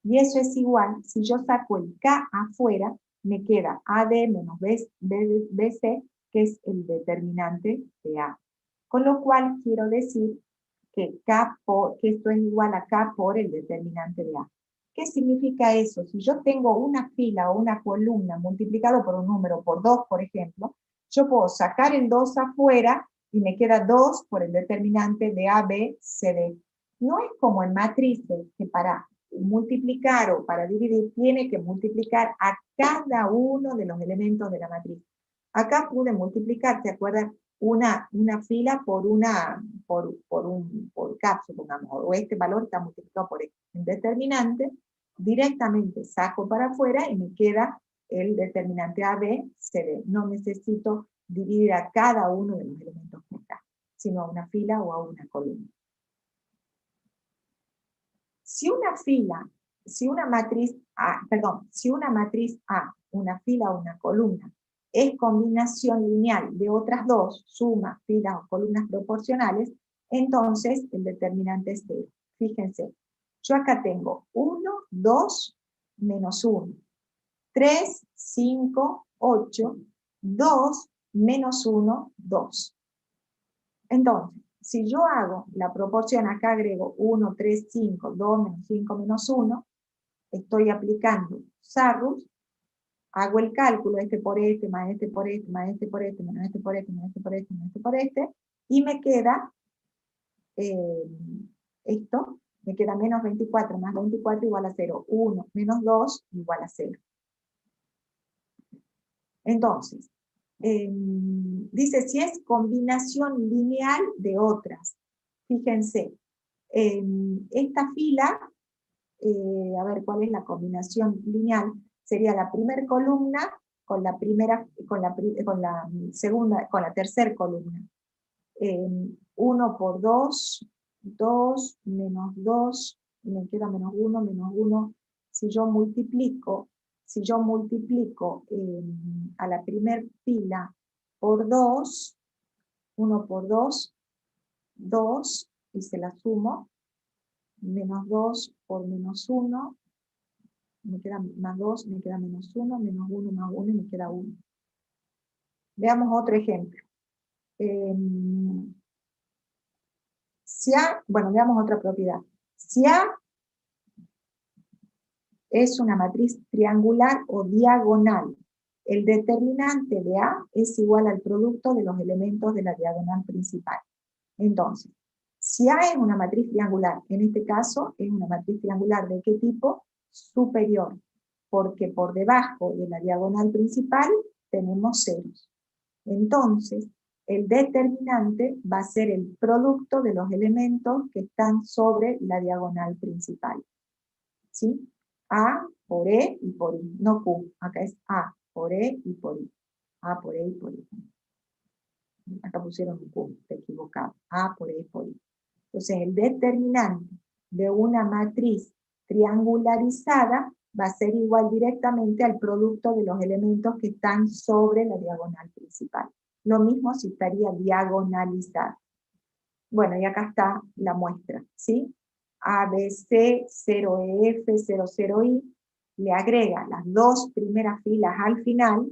y eso es igual, si yo saco el K afuera, me queda AD menos BC, que es el determinante de A. Con lo cual quiero decir que esto es igual a K por el determinante de A. ¿Qué significa eso? Si yo tengo una fila o una columna multiplicado por un número, por 2, por ejemplo, yo puedo sacar el 2 afuera y me queda 2 por el determinante de A, B, C, D. No es como en matrices, que para multiplicar o para dividir tiene que multiplicar a cada uno de los elementos de la matriz. Acá pude multiplicar, ¿se acuerdan? Una fila por K, supongamos, o este valor está multiplicado por el determinante, directamente saco para afuera y me queda el determinante A, B, C, D. No necesito dividir a cada uno de los elementos por K, sino a una fila o a una columna. Si una matriz A, una fila o una columna, es combinación lineal de otras dos, sumas, filas o columnas proporcionales, entonces el determinante es 0. Fíjense, Yo acá tengo 1, 2, menos 1. 3, 5, 8, 2, menos 1, 2. Entonces, si yo hago la proporción, acá agrego 1, 3, 5, 2, menos 5, menos 1, estoy aplicando Sarrus, hago el cálculo, este por este, más este por este, más este por este, menos este por este, menos este por este, menos este por este, y me queda esto, me queda menos 24 más 24 igual a 0, 1 menos 2 igual a 0. Entonces, dice si es combinación lineal de otras. Fíjense, esta fila, a ver cuál es la combinación lineal, sería la primera columna con la segunda, con la tercera columna. 1 por 2, 2, menos 2, me queda menos 1, si yo multiplico a la primera fila por 2, 1 por 2, 2, y se la sumo, menos 2 por menos 1, me queda más 2, me queda menos 1, menos 1 más 1 y me queda 1. Veamos otro ejemplo. Si A, bueno, veamos otra propiedad. Si A es una matriz triangular o diagonal, el determinante de A es igual al producto de los elementos de la diagonal principal. Entonces, si A es una matriz triangular, en este caso es una matriz triangular ¿de qué tipo? Superior, porque por debajo de la diagonal principal tenemos ceros. Entonces, el determinante va a ser el producto de los elementos que están sobre la diagonal principal. ¿Sí? A por E y por I, no Q. Acá es A por E y por I. A por E y por I. Acá pusieron un Q, está equivocado. A por E y por I. Entonces, el determinante de una matriz triangularizada va a ser igual directamente al producto de los elementos que están sobre la diagonal principal. Lo mismo si estaría diagonalizada. Bueno, y acá está la muestra, ¿sí? ABC, 0EF, 00I, le agrega las dos primeras filas al final,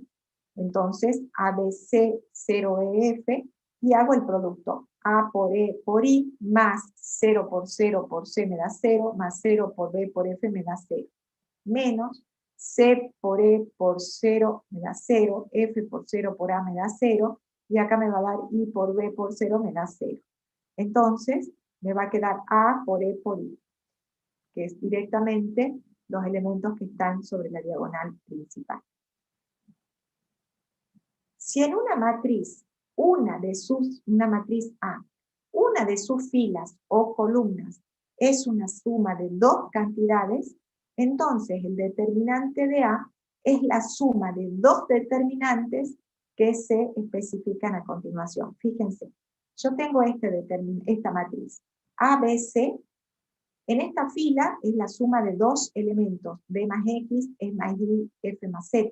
entonces ABC, 0EF, y hago el producto. A por E por I, más 0 por C me da 0, más 0 por B por F me da 0. Menos C por E por 0 me da 0, F por 0 por A me da 0, y acá me va a dar I por B por 0 me da 0. Entonces, me va a quedar A por E por I, que es directamente los elementos que están sobre la diagonal principal. Si en una matriz, una matriz A, una de sus filas o columnas es una suma de dos cantidades, entonces el determinante de A es la suma de dos determinantes que se especifican a continuación. Fíjense, yo tengo esta matriz ABC. En esta fila es la suma de dos elementos, B más X, E más Y, F más Z,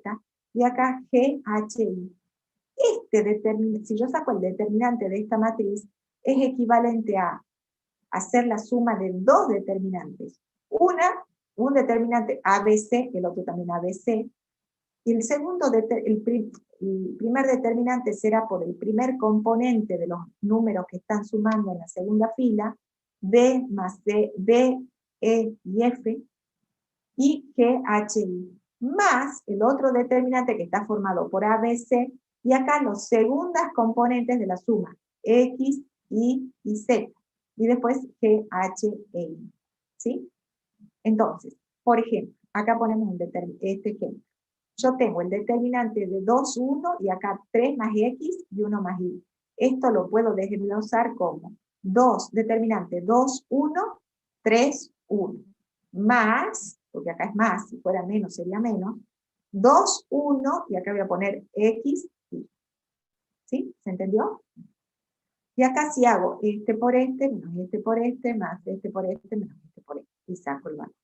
y acá G, H, I. Si yo saco el determinante de esta matriz, es equivalente a hacer la suma de dos determinantes. Un determinante ABC, el otro también ABC, y el primer determinante será por el primer componente de los números que están sumando en la segunda fila, D más D, E y F, y G, H, I, más el otro determinante que está formado por ABC, y acá los segundas componentes de la suma, X, Y y Z, y después G, H, E, I. ¿Sí? Entonces, por ejemplo, acá ponemos este ejemplo. Yo tengo el determinante de 2, 1, y acá 3 más X y 1 más Y. Esto lo puedo desglosar como 2, determinante 2, 1, 3, 1, más, porque acá es más, si fuera menos sería menos, 2, 1, y acá voy a poner X, Y. ¿Sí? ¿Se entendió? Y acá si hago este por este, menos este por este, más este por este, menos este por este, y saco el valor.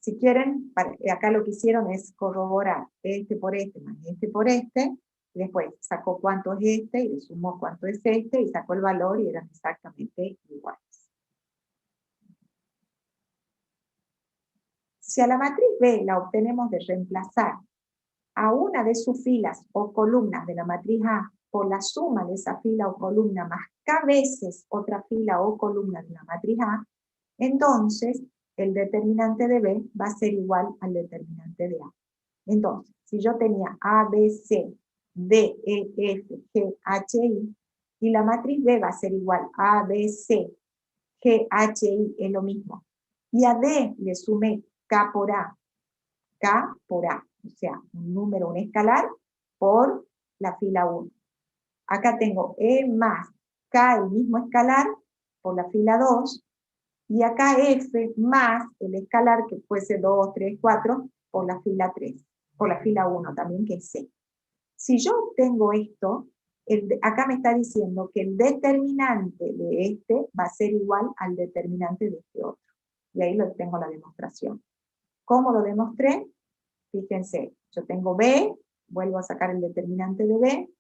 Si quieren, acá lo que hicieron es corroborar este por este más este por este, y después sacó cuánto es este, y le sumó cuánto es este, y sacó el valor, y eran exactamente iguales. Si a la matriz B la obtenemos de reemplazar a una de sus filas o columnas de la matriz A por la suma de esa fila o columna más k veces otra fila o columna de la matriz A, entonces el determinante de B va a ser igual al determinante de A. Entonces, si yo tenía A, B, C, D, E, F, G, H, I, y la matriz B va a ser igual a B, C, G, H, I, es lo mismo. Y a D le sumé K por A, o sea, un número, un escalar, por la fila 1. Acá tengo E más K, el mismo escalar, por la fila 2, y acá F más el escalar, que fuese 2, 3, 4, por la fila 3, por la fila 1 también, que es C. Si yo obtengo esto, acá me está diciendo que el determinante de este va a ser igual al determinante de este otro. Y ahí lo tengo la demostración. ¿Cómo lo demostré? Fíjense, yo tengo B, vuelvo a sacar el determinante de B.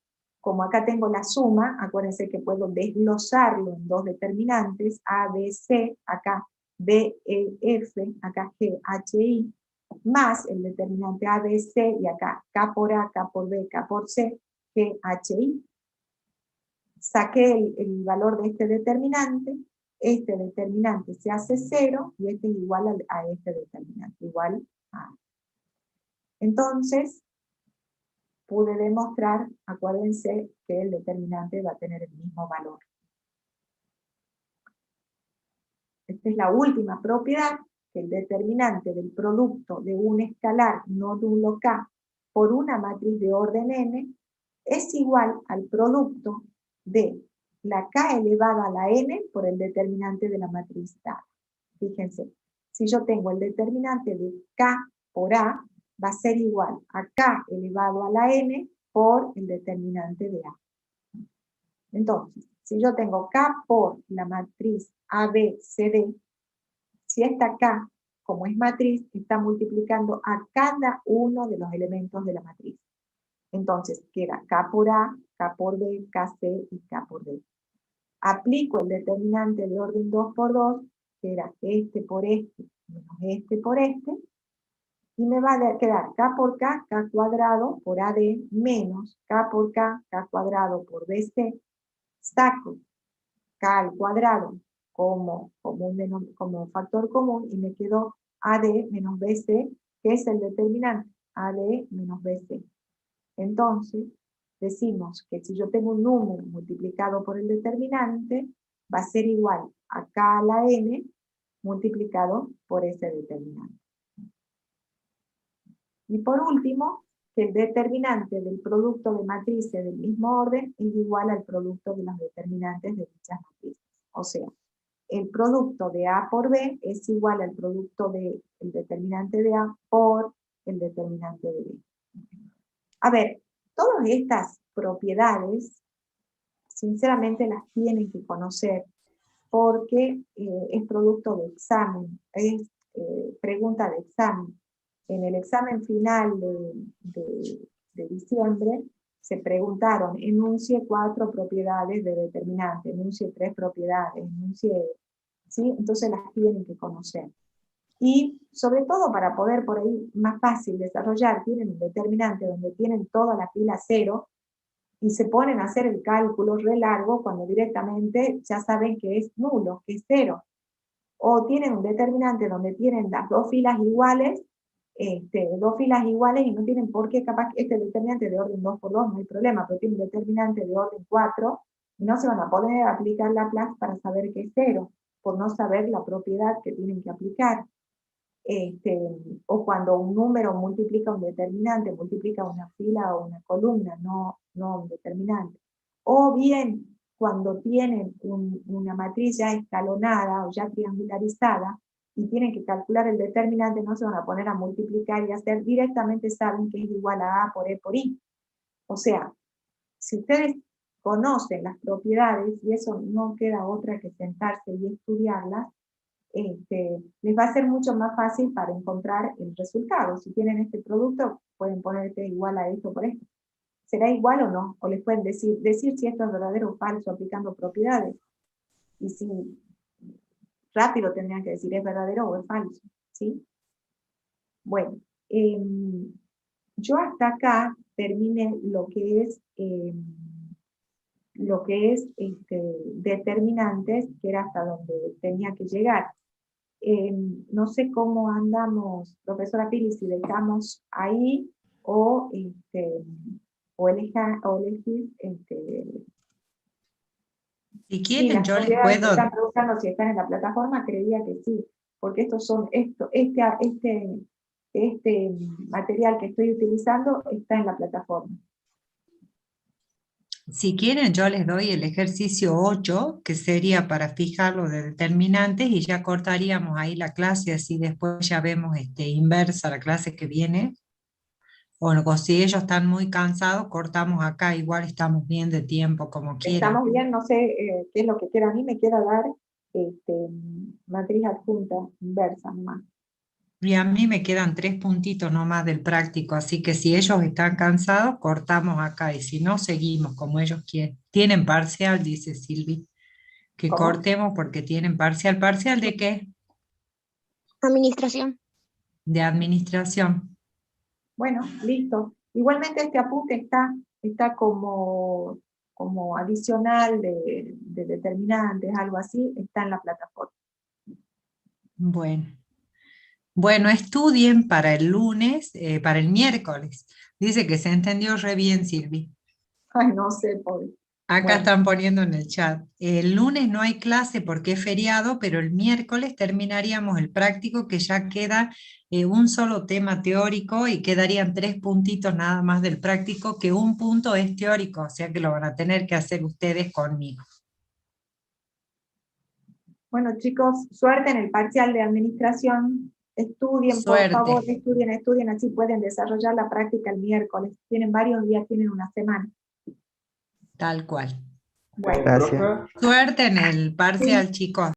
Como acá tengo la suma, acuérdense que puedo desglosarlo en dos determinantes, A, B, C, acá D, E, F, acá G, H, I, más el determinante A, B, C, y acá K por A, K por B, K por C, G, H, I. Saqué el valor de este determinante se hace 0, y este es igual a este determinante, igual a. Entonces, pude demostrar, acuérdense, que el determinante va a tener el mismo valor. Esta es la última propiedad, que el determinante del producto de un escalar nódulo K por una matriz de orden n es igual al producto de la K elevada a la n por el determinante de la matriz dada. Fíjense, si yo tengo el determinante de K por A, va a ser igual a K elevado a la n por el determinante de A. Entonces, si yo tengo K por la matriz ABCD, si esta K, como es matriz, está multiplicando a cada uno de los elementos de la matriz. Entonces, queda K por A, K por B, KC y K por D. Aplico el determinante de orden 2 por 2, que era este por este, menos este por este, y me va a quedar K por K, K cuadrado por AD, menos K por K, K cuadrado por BC, saco K al cuadrado como factor común, y me quedó AD menos BC, que es el determinante, AD menos BC. Entonces, decimos que si yo tengo un número multiplicado por el determinante, va a ser igual a K a la n multiplicado por ese determinante. Y por último, que el determinante del producto de matrices del mismo orden es igual al producto de los determinantes de dichas matrices. O sea, el producto de A por B es igual al producto del determinante de A por el determinante de B. A ver, todas estas propiedades, sinceramente las tienen que conocer, porque es producto de examen, es pregunta de examen. En el examen final de diciembre se preguntaron, enuncie 4 propiedades de determinante, enuncie 3 propiedades, enuncie, ¿sí? Entonces las tienen que conocer. Y sobre todo para poder por ahí más fácil desarrollar, tienen un determinante donde tienen toda la fila 0, y se ponen a hacer el cálculo re largo cuando directamente ya saben que es nulo, que es 0. O tienen un determinante donde tienen las dos filas iguales, y no tienen por qué, capaz que este determinante de orden 2 por 2 no hay problema, pero tiene un determinante de orden 4, y no se van a poder aplicar Laplace para saber que es 0, por no saber la propiedad que tienen que aplicar. O cuando un número multiplica un determinante, multiplica una fila o una columna, no un determinante. O bien, cuando tienen una matriz ya escalonada o ya triangularizada, y tienen que calcular el determinante, no se van a poner a multiplicar y hacer, directamente saben que es igual a A por E por I. O sea, si ustedes conocen las propiedades, y eso no queda otra que sentarse y estudiarlas, les va a ser mucho más fácil para encontrar el resultado. Si tienen este producto, pueden ponerte igual a esto por esto. ¿Será igual o no? O les pueden decir si esto es verdadero o falso aplicando propiedades. Y si rápido tendrían que decir es verdadero o es falso, ¿sí? Bueno, yo hasta acá terminé lo que es determinantes, que era hasta donde tenía que llegar. No sé cómo andamos, profesora Pili, si dejamos ahí o elegir. Si Sí, quieren, las yo les propiedades que puedo, están preguntando si están en la plataforma, creía que sí, porque este material que estoy utilizando está en la plataforma. si quieren, yo les doy el ejercicio 8, que sería para fijar los de determinantes, y ya cortaríamos ahí la clase, así después ya vemos inversa la clase que viene. O si ellos están muy cansados, cortamos acá, igual estamos bien de tiempo, como quieran. Estamos bien, no sé qué es lo que queda. A mí me queda dar matriz adjunta inversa nomás. Y a mí me quedan 3 puntitos nomás del práctico, así que si ellos están cansados, cortamos acá, y si no, seguimos como ellos quieren. Tienen parcial, dice Silvi, que ¿Cómo? cortemos porque tienen parcial. ¿Parcial de qué? Administración. De administración. Bueno, listo. Igualmente este apunte está como adicional de determinantes, algo así, está en la plataforma. Bueno. Bueno, estudien para el lunes, para el miércoles. Dice que se entendió re bien, Silvi. Ay, no sé, pobre. Acá Bueno, están poniendo en el chat. El lunes no hay clase porque es feriado, pero el miércoles terminaríamos el práctico, que ya queda un solo tema teórico y quedarían 3 puntitos nada más del práctico, que un punto es teórico, o sea que lo van a tener que hacer ustedes conmigo. bueno, chicos, suerte en el parcial de administración. Estudien, por favor, Suerte. estudien, así pueden desarrollar la práctica el miércoles. Tienen varios días, tienen una semana. Tal cual. Bueno, Gracias. Suerte en el sí. parcial, chicos.